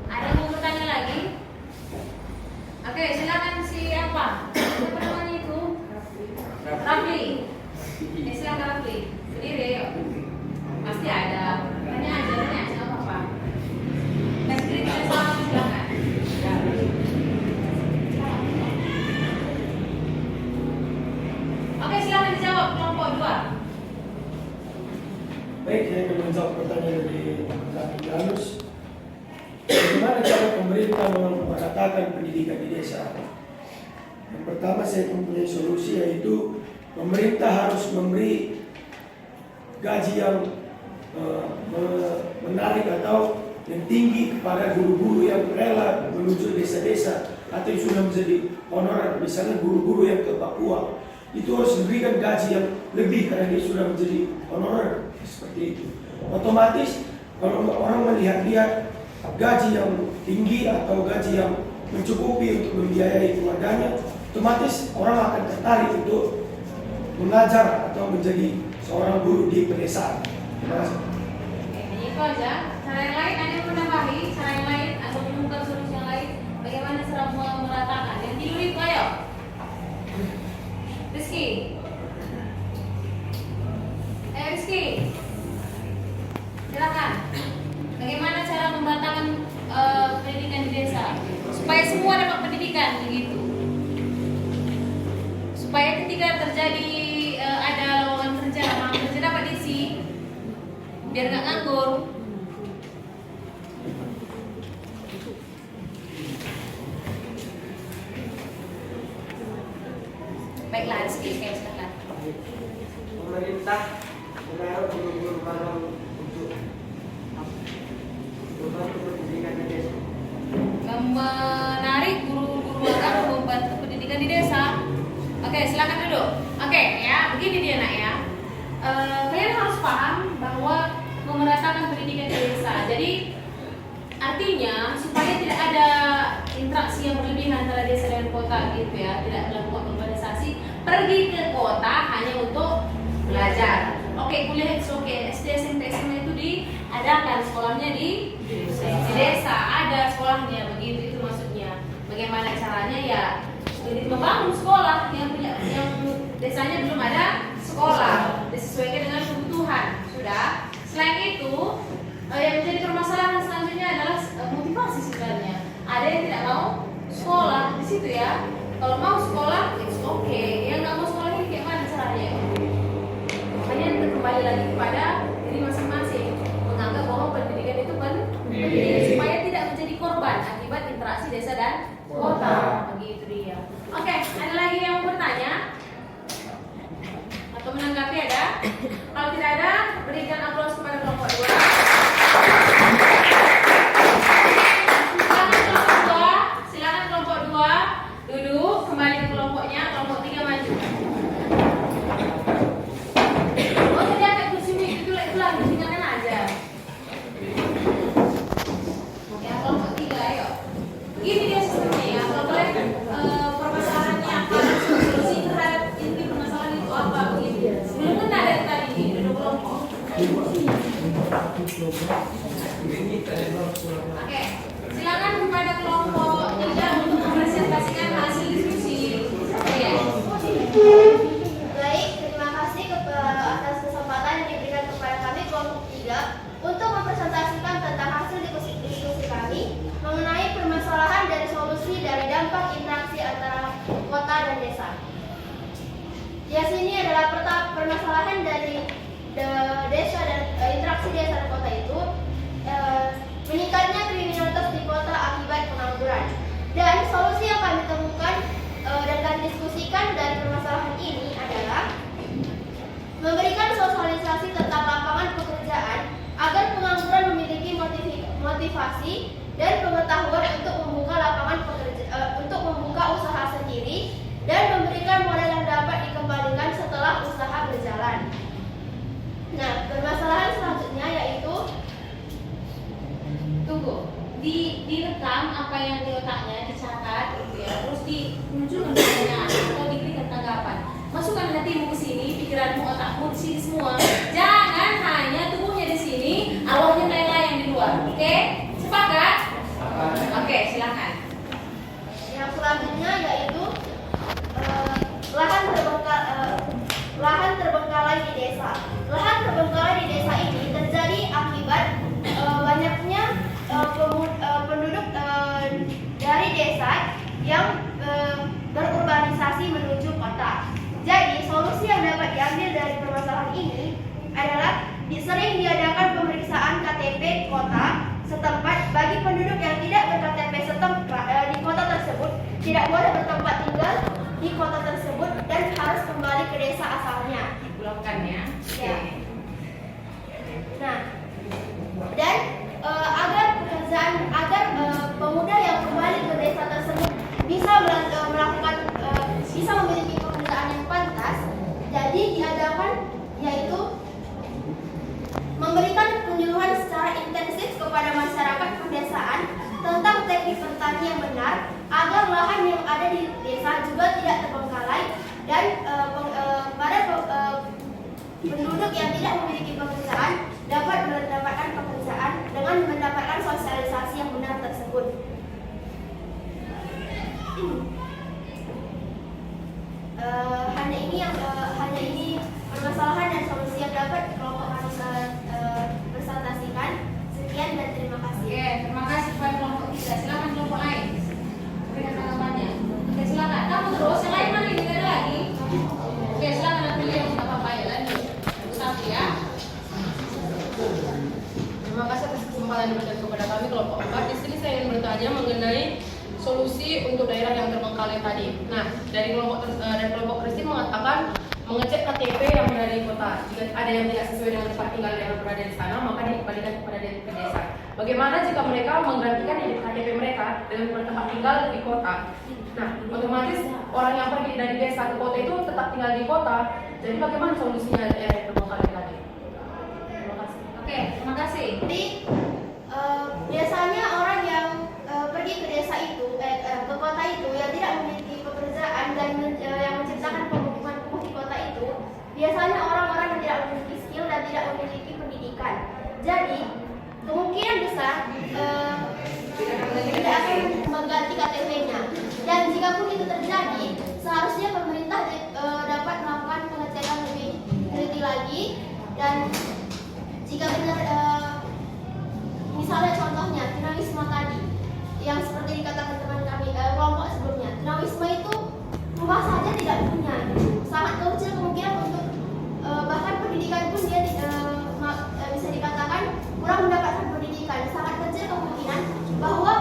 [SPEAKER 1] Ada yang mau bertanya lagi? Oke, silakan siapa? Siapa namanya itu? Rafli. Silakan Rafli. Berdiri, yuk. Pasti ada. Tanya aja, nggak apa-apa. Kasih diri kita sama, silakan. Oke, silakan dijawab kelompok 2.
[SPEAKER 6] Baik, saya akan menjawab pertanyaan dari Pianus. Bagaimana cara pemerintah memeratakan pendidikan di desa? Yang pertama saya mempunyai solusi yaitu pemerintah harus memberi gaji yang menarik atau yang tinggi kepada guru-guru yang rela menuju desa-desa atau yang sudah menjadi honorer, misalnya guru-guru yang ke Papua itu harus diberikan gaji yang lebih karena dia sudah menjadi honorer seperti itu. Otomatis kalau orang melihat gaji yang tinggi atau gaji yang mencukupi untuk membiayai keluarganya, otomatis orang akan tertarik untuk mengajar atau menjadi seorang guru di pedesaan. Terima kasih.
[SPEAKER 1] Oke, itu aja. Cara yang lain ada yang menambahi, cara yang lain atau menemukan solusi yang lain. Bagaimana cara memeratakan? Yang dulu itu ayo. Rizky. Rizky. Silakan. Bagaimana cara memeratakan pendidikan di desa supaya semua dapat pendidikan begitu? Supaya ketika terjadi ada lowongan kerja, lapangan kerja dapat diisi.
[SPEAKER 2] pemerintah menaruh guru-guru magang untuk membantu pendidikan di desa.
[SPEAKER 1] Menarik guru-guru magang membantu pendidikan di desa. Oke, silakan duduk. Oke, ya, begini dia nak ya. Kalian harus paham bahwa memeratakan pendidikan di desa. Jadi artinya supaya tidak ada interaksi yang berlebihan antara desa dan kota gitu ya, tidak melakukan urbanisasi, pergi ke kota hanya untuk belajar. Oke, kuliah oke, SD, SMP, SMA itu diadakan sekolahnya di desa, ada sekolahnya begitu, itu maksudnya. Bagaimana caranya ya? Membangun sekolah yang desanya belum ada sekolah, disesuaikan dengan kebutuhan. Sudah. Selain itu, yang menjadi permasalahan selanjutnya adalah motivasi sebenarnya. Ada yang tidak mau sekolah di situ ya. Kalau mau sekolah, it's okay. Yang nggak mau sekolah ini kayak mana caranya? Makanya kembali lagi kepada diri masing-masing, menganggap bahwa pendidikan itu penting supaya tidak menjadi korban akibat interaksi desa dan kota. Begitu dia. Oke, ada lagi yang mau bertanya atau menanggapi ada? Kalau tidak ada, berikan aplaus kepada kelompok 2. Silakan kelompok 2 duduk, kembali ke kelompoknya, kelompok 3 maju. Oh, jadi angkat kursi itu lagi, tinggalkan aja. Ya, kelompok 3, ayo. Begini dia sistemnya ya, kalau boleh permasalahannya apa, solusi terhadap inti permasalahan itu apa, begitu. Sebelum kita dari tadi nih, duduk kelompok. Oke, silakan kepada kelompok 3 untuk mempresentasikan hasil diskusi. Ya.
[SPEAKER 4] Baik, terima kasih atas kesempatan yang diberikan kepada kami kelompok 3 untuk mempresentasikan tentang hasil diskusi kami mengenai permasalahan dan solusi dari dampak interaksi antara kota dan desa. Ya, sini adalah permasalahan dari desa dan interaksi desa dan kota itu meningkatnya kriminalitas di kota akibat pengangguran. Dan solusi yang kami temukan dan kami diskusikan dari permasalahan ini adalah memberikan sosialisasi tentang lapangan pekerjaan agar pengangguran memiliki motivasi dan pengetahuan untuk membuka lapangan untuk membuka usaha sendiri dan memberikan modal yang dapat dikembalikan setelah usaha berjalan. Nah, permasalahan selanjutnya yaitu
[SPEAKER 1] direkam apa yang di otaknya, dicatat gitu ya, terus dimunculkan pertanyaan atau diberikan tanggapan. Masukkan hatimu ke sini, pikiranmu, otakmu di sini semua. Jangan hanya tubuhnya di sini, awalnya melayang di luar. Oke? Sepakat? Oke, silakan.
[SPEAKER 4] yang selanjutnya yaitu lahan terbengkalai di desa. Lahan terbengkalai di desa ini terjadi akibat banyaknya penduduk dari desa yang berurbanisasi menuju kota. Jadi solusi yang dapat diambil dari permasalahan ini adalah sering diadakan pemeriksaan KTP kota setempat bagi penduduk yang tidak ber-KTP setempat di kota tersebut, tidak boleh bertempat tinggal di kota tersebut dan harus kembali ke desa asalnya.
[SPEAKER 1] Dipulangkan ya.
[SPEAKER 4] Ya. Nah, dan agar pemuda yang kembali ke desa tersebut bisa bisa memiliki pekerjaan yang pantas, jadi diadakan yaitu memberikan penyuluhan secara intensif kepada masyarakat pedesaan tentang teknik bertani yang benar agar lahan yang ada di desa juga tidak terbengkalai dan para penduduk yang tidak memiliki pekerjaan dapat mendapatkan pekerjaan dengan mendapatkan sosialisasi yang benar tersebut. Hanya ini permasalahan dan solusi yang dapat kelompok kami presentasikan. Sekian dan terima kasih.
[SPEAKER 1] Oke, terima kasih kepada kelompok 3. Silakan kelompok lain. Berikan tanggapannya. Oke, silakan. Kamu terus, yang lain mana ini ada lagi? Oke, silakan ambil yang nggak apa-apa ya, lanjut. Satu ya.
[SPEAKER 5] Terima kasih atas kesempatan yang diberikan kepada kami kelompok 4. Di sini saya ingin bertanya mengenai solusi untuk daerah yang terbengkalai tadi. Nah, dari kelompok Kristen mengatakan mengecek KTP yang dari kota. Jika ada yang tidak sesuai dengan tempat tinggal yang berada di sana, maka dikembalikan kepada desa. Bagaimana jika mereka menggantikan KTP mereka dengan tempat tinggal di kota? Nah, otomatis orang yang pergi dari desa ke kota itu tetap tinggal di kota. Jadi bagaimana solusinya daerah terbengkalai tadi? Terima kasih.
[SPEAKER 1] Oke, terima kasih.
[SPEAKER 4] Jadi biasanya orang yang pergi ke desa itu, ke kota itu yang tidak memiliki pekerjaan dan yang menciptakan pemukiman di kota itu, biasanya orang-orang yang tidak memiliki skill dan tidak memiliki pendidikan. Jadi kemungkinan besar tidak akan mengganti KTP-nya. Dan jika pun itu terjadi, seharusnya pemerintah dapat melakukan pengecekan lebih teliti lagi. Dan jika benar misalnya contohnya tunawisma tadi yang seperti dikatakan teman kami kelompok sebelumnya, tunawisma itu rumah saja tidak punya, sangat kecil kemungkinan untuk bahkan pendidikan pun dia bisa dikatakan kurang mendapatkan pendidikan, sangat kecil kemungkinan bahwa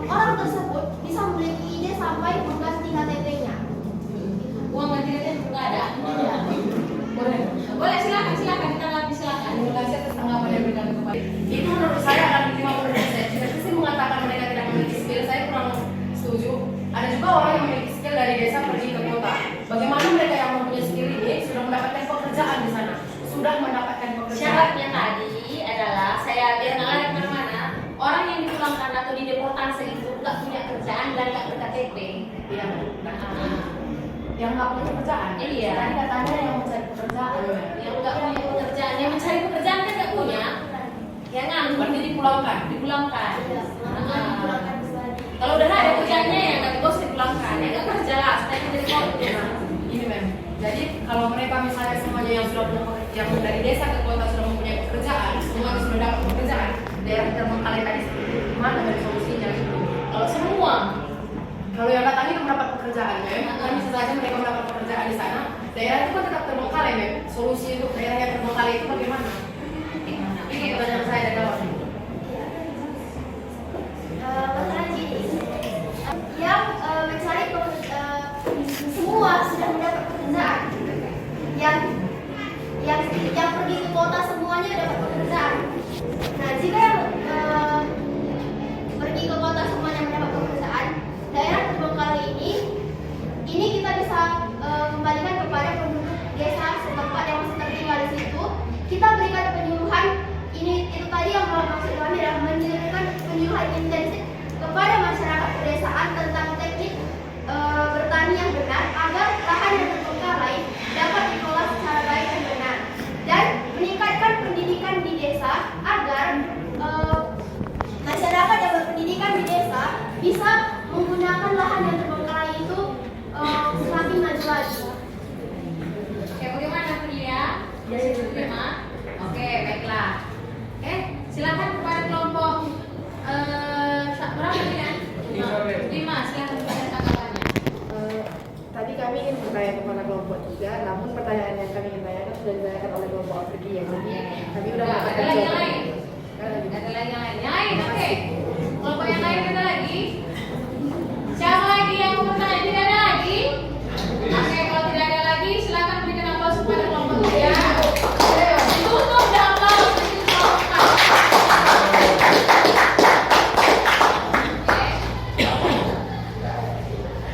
[SPEAKER 4] orang tersebut bisa memiliki ide sampai mengganti KTP-nya.
[SPEAKER 1] Uang ganti KTP nggak ada? Boleh, silakan ditanggapi, silakan.
[SPEAKER 5] Terima kasih atas tanggapan yang diberikan kepada. Itu menurut saya akan 50%. Jika sih mengatakan mereka tidak memiliki skill, saya kurang setuju. Ada juga orang yang memiliki skill dari desa pergi ke kota. Bagaimana mereka yang mempunyai skill ini sudah mendapatkan pekerjaan di sana? Sudah mendapatkan pekerjaan.
[SPEAKER 1] Syaratnya tadi adalah saya biar nggak lari kemana-mana. Orang yang dipulangkan atau dideportasi itu nggak punya kerjaan dan nggak berKTP.
[SPEAKER 5] Iya. Yang nggak punya pekerjaan.
[SPEAKER 1] Iya.
[SPEAKER 5] Tadi katanya yang mencari pekerjaan.
[SPEAKER 1] Yang nggak punya pekerjaan, yang mencari pekerjaan kan nggak punya. Ya nganggur,
[SPEAKER 5] Berarti dipulangkan.
[SPEAKER 1] dipulangkan. Kalau udah ada kerjanya ya nggak bos dipulangkan. Ya nggak kerja lah, saya jadi korban.
[SPEAKER 5] Ini memang. Jadi kalau mereka misalnya semuanya yang sudah yang dari desa ke kota sudah mempunyai pekerjaan, semua sudah dapat pekerjaan, daerah terbengkalai tadi gimana dari solusinya gitu?
[SPEAKER 1] Kalau semua,
[SPEAKER 5] Kalau yang datang itu mendapat pekerjaan, kan bisa saja mereka mendapat pekerjaan di sana. Daerah itu kan tetap terbengkalai, solusi untuk daerah yang terbengkalai itu bagaimana? Ini pertanyaan saya dari awal.
[SPEAKER 4] Masalah gini, yang mencari semua sudah mendapat pekerjaan, yang pergi ke kota semuanya dapat pekerjaan. Nah, jika yang pergi ke kota semuanya mendapat pekerjaan, daerah terbengkalai ini kita bisa kembalikan kepada penduduk desa setempat yang masih tertinggal di situ. Kita berikan penyuluhan itu tadi yang maksud kami adalah memberikan penyuluhan intensif kepada masyarakat pedesaan tentang teknik bertani yang benar agar lahan yang terbengkalai dapat dikelola secara baik dan benar, dan meningkatkan pendidikan di desa agar masyarakat yang berpendidikan di desa bisa menggunakan lahan yang terbengkalai itu semakin maju lagi.
[SPEAKER 1] oke bagaimana Priya? Dari terima. Oke, baiklah. Silakan kepada kelompok berapa nih kan? 5, silakan kepada tanggapannya.
[SPEAKER 5] Tadi kami ingin bertanya kepada kelompok 3, namun pertanyaan yang kami ingin tanyakan sudah ditanyakan oleh kelompok Afriki ya. Jadi kami sudah
[SPEAKER 1] Ada
[SPEAKER 5] mendapatkan
[SPEAKER 1] lagi yang
[SPEAKER 5] jawaban.
[SPEAKER 1] lain? Ada lagi yang lain? Yang lain, oke. Kelompok yang lain ada lagi? Siapa lagi yang mau bertanya? Tidak ada lagi? Oke, kalau tidak ada lagi, silakan berikan aplaus kepada kelompok 3. Ditutup dan aplaus untuk kelompok 4. Oke.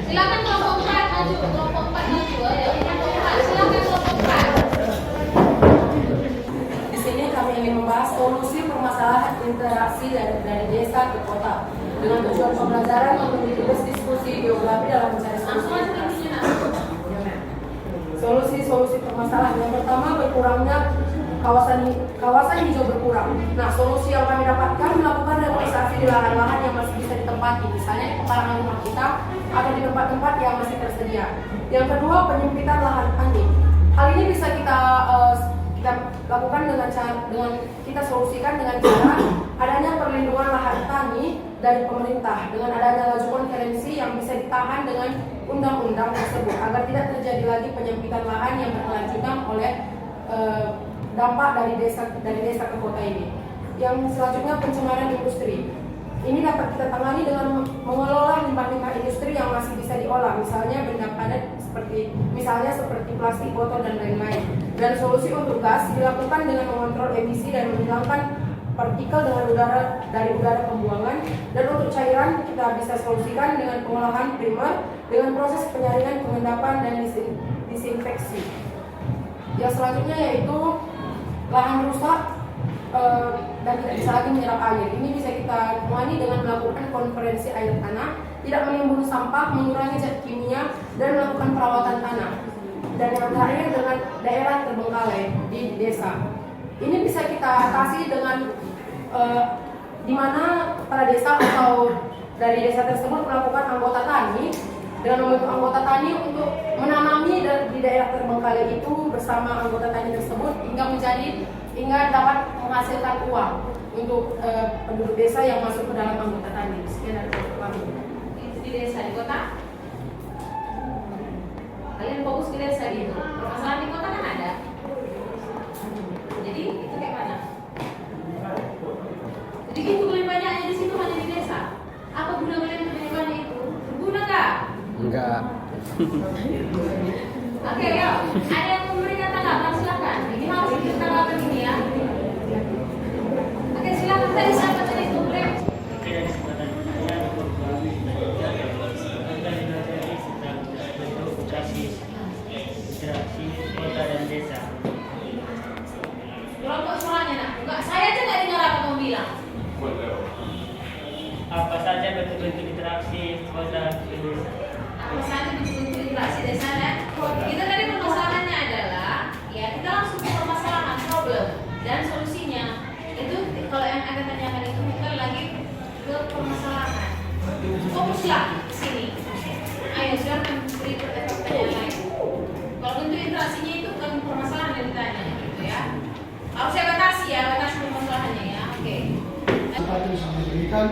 [SPEAKER 1] Silakan kelompok 4 maju, kelompok 4 maju. Ayo, kelompok 4. Silakan kelompok 4.
[SPEAKER 5] Di sini kami ingin membahas solusi permasalahan interaksi dari desa ke kota dengan tujuan pembelajaran untuk diskusi geografi dalam mencari
[SPEAKER 1] Langsung
[SPEAKER 5] solusi.
[SPEAKER 1] aja intinya.
[SPEAKER 5] Solusi permasalahan yang pertama, berkurangnya kawasan hijau berkurang. Nah, solusi yang kami dapatkan melakukan revitalisasi di lahan-lahan yang masih bisa ditempati, misalnya di pekarangan rumah kita atau di tempat-tempat yang masih tersedia. Yang kedua, penyempitan lahan tani. Hal ini bisa kita lakukan dengan kita solusikan dengan cara adanya perlindungan lahan tani dari pemerintah dengan adanya laju konferensi yang bisa ditahan dengan undang-undang tersebut agar tidak terjadi lagi penyempitan lahan yang berkelanjutan oleh dampak dari desa ke kota ini. Yang selanjutnya, pencemaran industri. Ini dapat kita tangani dengan mengelola limbah-limbah industri yang masih bisa diolah, misalnya benda padat seperti plastik, botol dan lain-lain. Dan solusi untuk gas dilakukan dengan mengontrol emisi dan menghilangkan partikel dengan dari udara pembuangan. Dan untuk cairan kita bisa solusikan dengan pengolahan primer dengan proses penyaringan, pengendapan dan disinfeksi. Yang selanjutnya yaitu lahan rusak dan tidak bisa lagi menyerap air. Ini bisa kita tangani dengan melakukan konferensi air tanah, tidak menimbun sampah, mengurangi zat kimia, dan melakukan perawatan tanah. Dan yang terakhir dengan daerah terbengkalai di desa. Ini bisa kita atasi dengan di mana para desa atau dari desa tersebut melakukan anggota tani dengan membentuk anggota tani untuk menanami di daerah terbengkalai itu bersama anggota tani tersebut hingga dapat menghasilkan uang untuk penduduk desa yang masuk ke dalam anggota tani. Sekian dari kami.
[SPEAKER 1] Itu di desa, di kota. Kalian fokus ke desa gitu. Permasalahan di kota kan ada. Jadi itu kayak mana? Jadi gitu lebih banyaknya di situ hanya di desa. Apa guna kalian lebih banyak itu? Berguna nggak?
[SPEAKER 8] Enggak.
[SPEAKER 1] Oke, ya. Ada yang mau memberikan tanggapan? Silakan. Ini harus bikin tanggapan ini ya. Oke, silakan tadi siapa tadi itu? Kelompok suaranya nak. Enggak, saya aja nggak dengar apa kamu bilang.
[SPEAKER 9] Apa saja bentuk-bentuk interaksi kota di desa?
[SPEAKER 1] Apa saja bentuk interaksi desa dan kita tadi permasalahannya adalah ya kita langsung ke permasalahan problem dan solusinya itu kalau yang anda tanyakan itu bukan lagi ke permasalahan. Fokuslah ke sini. Ayo silakan beri pertanyaan lain. Kalau bentuk interaksinya itu bukan permasalahan yang ditanya gitu ya. Harus saya batasi ya, batasi permasalahannya ya. Oke.
[SPEAKER 6] Kesempatan yang saya berikan.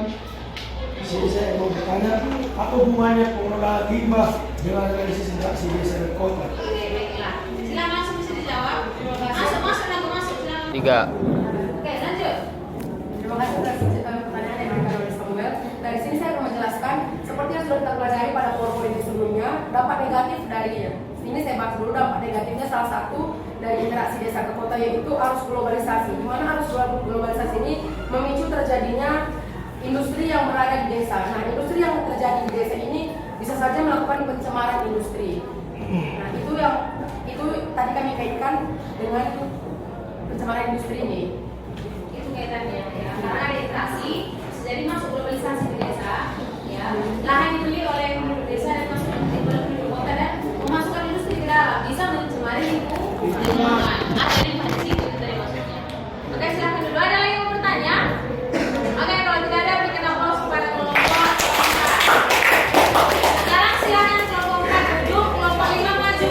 [SPEAKER 6] Jadi saya mau bertanya, apa hubungannya pengelolaan limbah dengan analisis interaksi desa dan kota?
[SPEAKER 1] Oke, baiklah. Silakan langsung bisa dijawab. Masuk, silakan.
[SPEAKER 8] 3.
[SPEAKER 1] Oke, lanjut.
[SPEAKER 5] Terima kasih atas pertanyaan yang diberikan oleh Samuel. Dari sini saya akan menjelaskan seperti yang sudah kita pelajari pada poin sebelumnya, dampak negatif darinya. Ini saya bahas dulu dampak negatifnya. Salah satu dari interaksi desa ke kota yaitu arus globalisasi. Di mana arus globalisasi ini memicu terjadinya industri yang berada di desa. Nah, industri yang terjadi di desa ini bisa saja melakukan pencemaran industri. Nah, itu tadi kami kaitkan dengan pencemaran industri ini.
[SPEAKER 1] Itu kaitannya ya. Karena ada interaksi, jadi masuk globalisasi di desa, ya. Lahan dibeli oleh penduduk desa dan masuk ke penduduk kota dan memasukkan industri ke dalam, bisa mencemari lingkungan. Ada di situ dari maksudnya. Oke, silakan dulu. Ada lagi yang mau bertanya? Oke, kalau tidak ada berikan aplaus kepada kelompok 4. Sekarang silakan kelompok 4 duduk, kelompok 5 maju.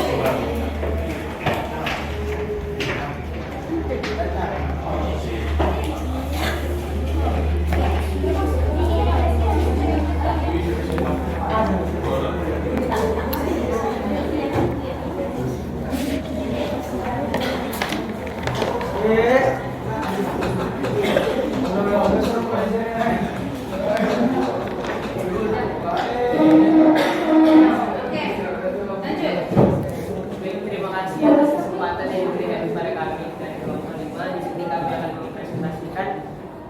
[SPEAKER 7] Terima kasih atas kesempatan yang diberikan kepada kami dari kelompok 5. Di sini kami akan mempresentasikan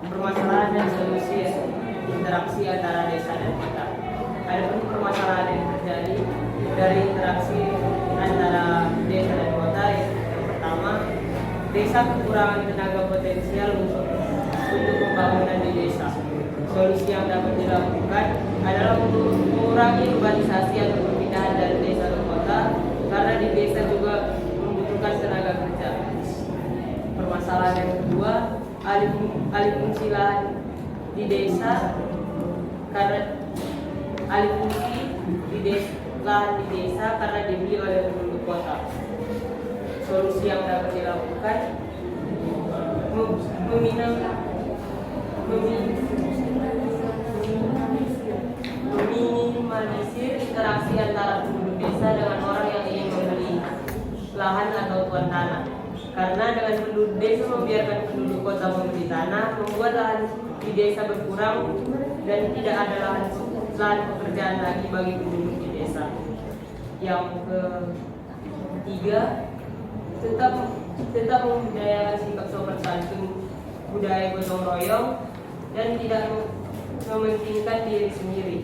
[SPEAKER 7] permasalahan dan solusi interaksi antara desa dan kota. Adapun permasalahan yang terjadi dari interaksi antara desa dan kota, yang pertama, desa kekurangan tenaga potensial untuk pembangunan di desa. Solusi yang dapat dilakukan adalah untuk mengurangi urbanisasi atau perpindahan dari desa ke kota, karena di desa juga membutuhkan tenaga kerja. Permasalahan yang kedua, alih fungsi lahan di desa, karena alih fungsi lahan di desa karena dibeli oleh penduduk kota. Solusi yang dapat dilakukan meminimalisir interaksi antara penduduk desa dengan orang yang ingin membeli lahan atau tuan tanah. Karena dengan penduduk desa membiarkan penduduk kota membeli tanah, membuat lahan di desa berkurang dan tidak ada lahan pekerjaan lagi bagi penduduk di desa. Yang ketiga, tetap membudayakan sikap sopan santun, budaya gotong royong, dan tidak mementingkan diri sendiri.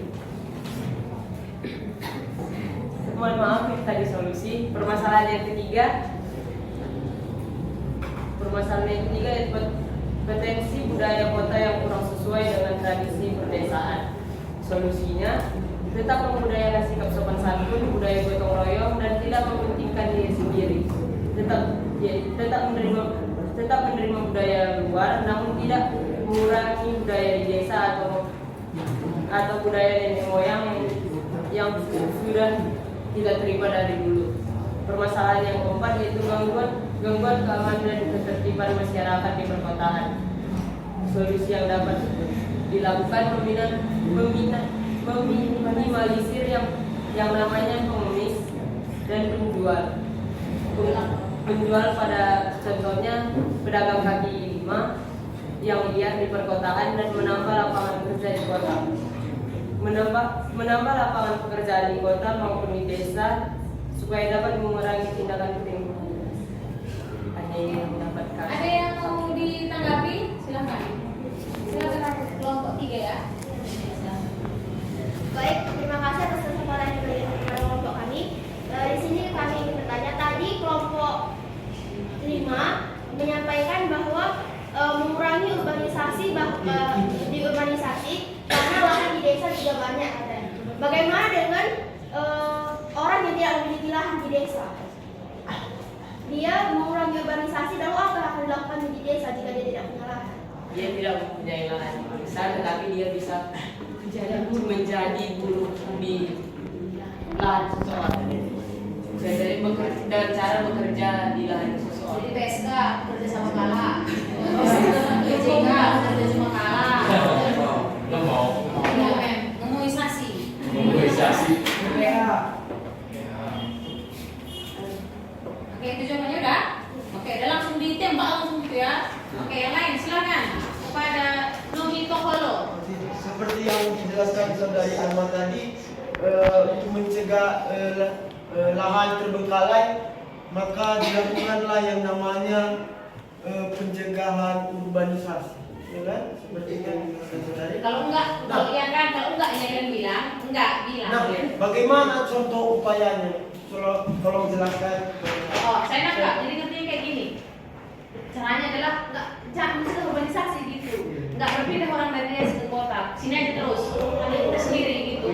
[SPEAKER 7] Mohon maaf, tadi solusi. Permasalahan yang ketiga yaitu potensi budaya kota yang kurang sesuai dengan tradisi perdesaan. Solusinya, tetap membudayakan sikap sopan santun, budaya gotong royong, dan tidak mementingkan diri sendiri. Tetap menerima budaya luar, namun tidak mengurangi budaya di desa atau budaya nenek moyang yang sudah kita terima dari dulu. Permasalahan yang keempat yaitu gangguan keamanan dan ketertiban masyarakat di perkotaan. Solusi yang dapat dilakukan meminimalisir yang namanya pengemis dan penjual pada contohnya pedagang kaki lima yang liar di perkotaan dan menambah lapangan kerja di kota. Menambah lapangan pekerjaan di kota maupun di desa supaya dapat mengurangi tindakan penimbunan. Hanya yang mendapatkan.
[SPEAKER 1] Ada yang mau ditanggapi? Silakan. Silakan kelompok 3 ya.
[SPEAKER 4] Baik, terima kasih atas kesempatan yang diberikan kepada kelompok kami. Di sini kami ingin bertanya, tadi kelompok 5 menyampaikan bahwa mengurangi urbanisasi di urbanisasi karena lahan di desa juga banyak katanya. Bagaimana dengan orang yang tidak memiliki lahan di desa? Dia mengurangi urbanisasi, lalu apa yang akan dilakukan di desa jika dia tidak punya lahan?
[SPEAKER 7] Dia tidak mempunyai lahan besar, tetapi dia bisa menjadi buruh di lahan seseorang. Jadi dengan cara bekerja di lahan seseorang.
[SPEAKER 1] Jadi PSK bekerja sama Kala. PJK bekerja sama Kala. Ngemuisasi. Oke, itu jawabannya udah? Oke, udah langsung ditembak langsung gitu ya. Oke, yang lain silakan kepada Nomi Tokolo.
[SPEAKER 2] Seperti yang dijelaskan saudari Alma tadi, untuk mencegah lahan terbengkalai, maka dilakukanlah yang namanya pencegahan urbanisasi, ya kan? Seperti yang dijelaskan saudari.
[SPEAKER 1] Kalau enggak, kalau iya kan, kalau enggak ya kalian bilang, enggak bilang.
[SPEAKER 2] Nah, bagaimana contoh upayanya? Tolong jelaskan.
[SPEAKER 1] Oh, saya nangkap. Jadi ngertinya kayak gini. Caranya adalah jangan mencegah urbanisasi gitu. Enggak berpindah orang dari desa ke kota. Sini aja terus. Ada kita sendiri gitu.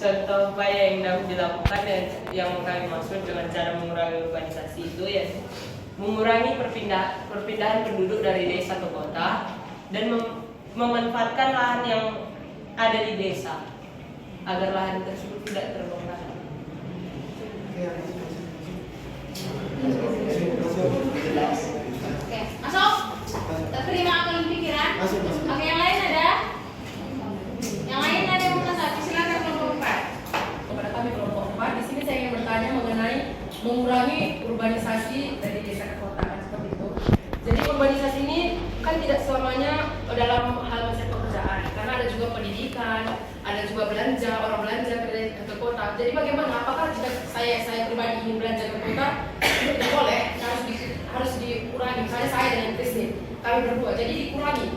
[SPEAKER 7] Contoh upaya yang dapat dilakukan dan yang kami maksud dengan cara mengurangi urbanisasi itu ya mengurangi perpindahan penduduk dari desa ke kota dan memanfaatkan lahan yang ada di desa agar lahan tersebut tidak terbongkar.
[SPEAKER 1] Oke, masuk. Terima akal pikiran.
[SPEAKER 2] Masuk.
[SPEAKER 1] Oke, yang lain ada? Yang lain ada yang mau tanya? Silakan kelompok 4.
[SPEAKER 5] Kepada kami kelompok 4, di sini saya ingin bertanya mengenai mengurangi urbanisasi dari desa ke kota seperti itu. Jadi urbanisasi ini kan tidak selamanya dalam hal mencari pekerjaan, karena ada juga pendidikan, ada juga belanja, orang belanja ke kota. Jadi bagaimana? Apakah jika saya pribadi ingin belanja ke kota, tidak boleh, harus dikurangi. Misalnya saya dengan Christine, kami berdua, jadi dikurangi.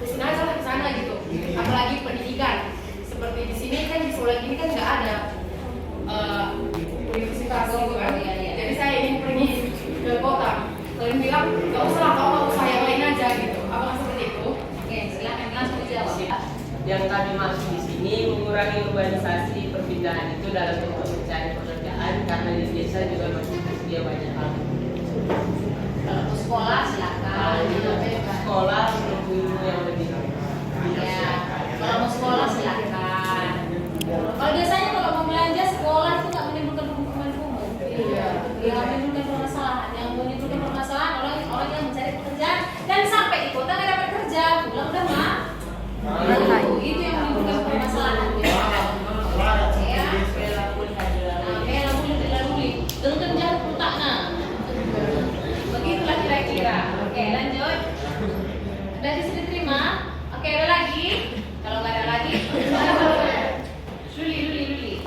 [SPEAKER 5] Christine aja lah ke sana gitu. Apalagi pendidikan. Seperti di sini kan di sekolah ini kan nggak ada universitas gitu kan. Jadi saya ingin pergi ke kota. Kalian bilang nggak usah lah, kalau usaha yang lain aja gitu. Apakah seperti itu?
[SPEAKER 1] Oke, silakan langsung dijawab.
[SPEAKER 7] Yang kami maksud di sini mengurangi urbanisasi perpindahan itu dalam bentuk mencari pekerjaan karena di desa juga masih tersedia banyak hal.
[SPEAKER 1] Kalau ke sekolah silakan.
[SPEAKER 7] Sekolah untuk ilmu yang lebih.
[SPEAKER 1] Ya, kalau mau sekolah silakan. Kalau biasanya kalau mau belanja sekolah itu nggak menimbulkan hukuman umum. Iya. Nggak menimbulkan permasalahan. Yang menimbulkan permasalahan orang yang mencari pekerjaan dan sampai di kota nggak dapat kerja, pulang udah mah. Itu yang menimbulkan permasalahan. Ya. Dengan jahat putakna. Begitulah kira-kira. Oke, lanjut. Udah bisa diterima? Oke, ada lagi? Kalau nggak ada lagi, Luli.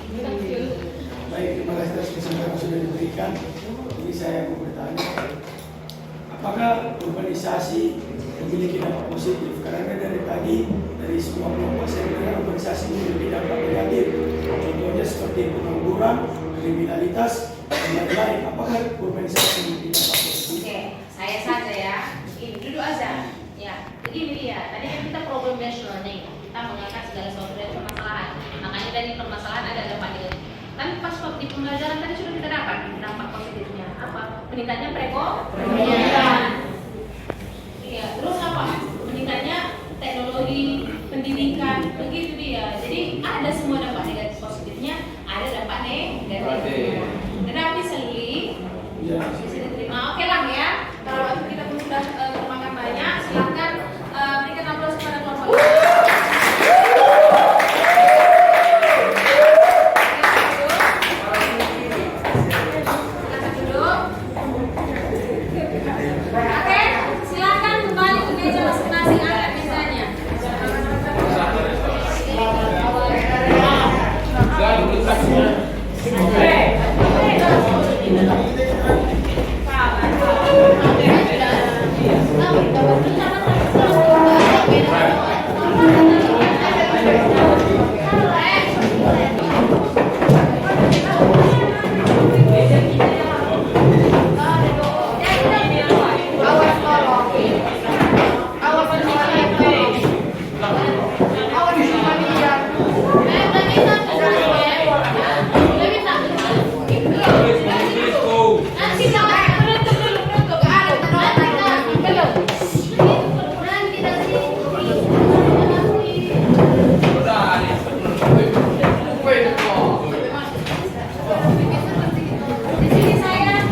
[SPEAKER 6] apakah urbanisasi memiliki dampak positif? Karena dari tadi dari semua kelompok saya melihat urbanisasi memiliki dampak negatif. Contohnya seperti pengangguran, kriminalitas, dan lain-lain. Apakah urbanisasi memiliki dampak positif?
[SPEAKER 1] Oke, saya saja ya. Ini duduk aja. Ya, begini ya. Tadi kan kita problem based learning. Kita mengangkat segala sesuatu dari permasalahan. Makanya dari permasalahan ada dampak negatif. Tapi pas waktu di pembelajaran tadi sudah kita dapat dampak positifnya. Apa? Meningkatnya perekonomian. Iya, terus apa? Meningkatnya teknologi, pendidikan, begitu dia. Jadi ada semua dampak negatif positifnya, ada dampak negatifnya. Tetapi seling bisa diterima. Oke lah ya. Kalau waktu kita pun sudah termakan banyak, silakan berikan aplaus kepada kelompok. Oke, silakan kembali ke meja masing-masing, ada mejanya. Di sini saya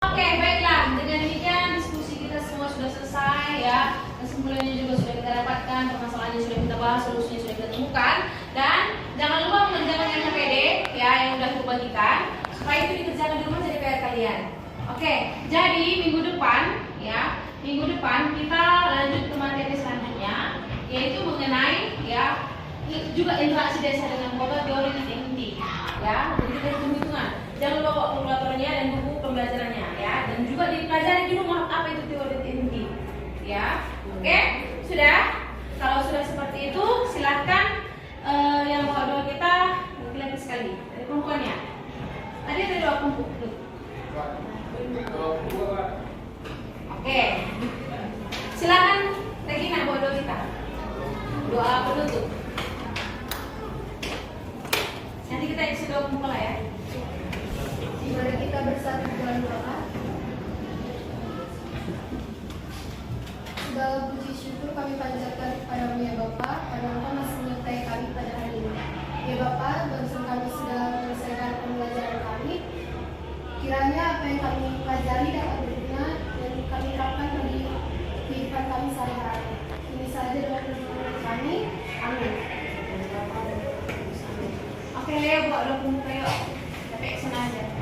[SPEAKER 1] oke, baiklah. Dengan demikian diskusi kita semua sudah selesai ya. Kesimpulannya juga sudah kita dapatkan, permasalahannya sudah kita bahas, solusinya sudah kita temukan. Dan jangan lupa mengerjakan yang KPD ya, yang sudah kita bagikan, supaya itu dikerjakan di rumah jadi PR kalian. Oke, jadi minggu depan ya, minggu depan kita lanjut ke materi selanjutnya, yaitu mengenai ya juga interaksi desa dengan kota, teori dan inti ya. Jadi kita hitung-hitungan. Jangan lupa bawa kalkulatornya dan buku pembelajarannya ya, dan juga dipelajari di rumah apa itu teori dan inti ya. Oke, sudah. Kalau sudah seperti itu, silahkan yang bawa doa kita lagi sekali dari perempuannya. Tadi ada doa kumpul. Oke, silakan Regina bawa doa kita. Doa penutup. Nanti kita isi doa kumpul lah ya.
[SPEAKER 4] Mari kita bersatu dalam doa. Segala puji syukur kami panjatkan kepadamu ya Bapa, karena Engkau masih menyertai kami pada hari ini. Ya Bapa, barusan kami sudah menyelesaikan pembelajaran kami. Kiranya apa yang kami pelajari dapat berguna dan kami terapkan di kehidupan kami sehari-hari. Ini saja doa permohonan kami. Amin.
[SPEAKER 1] Oke, Leo buat doa kumpul yuk. Tapi action aja.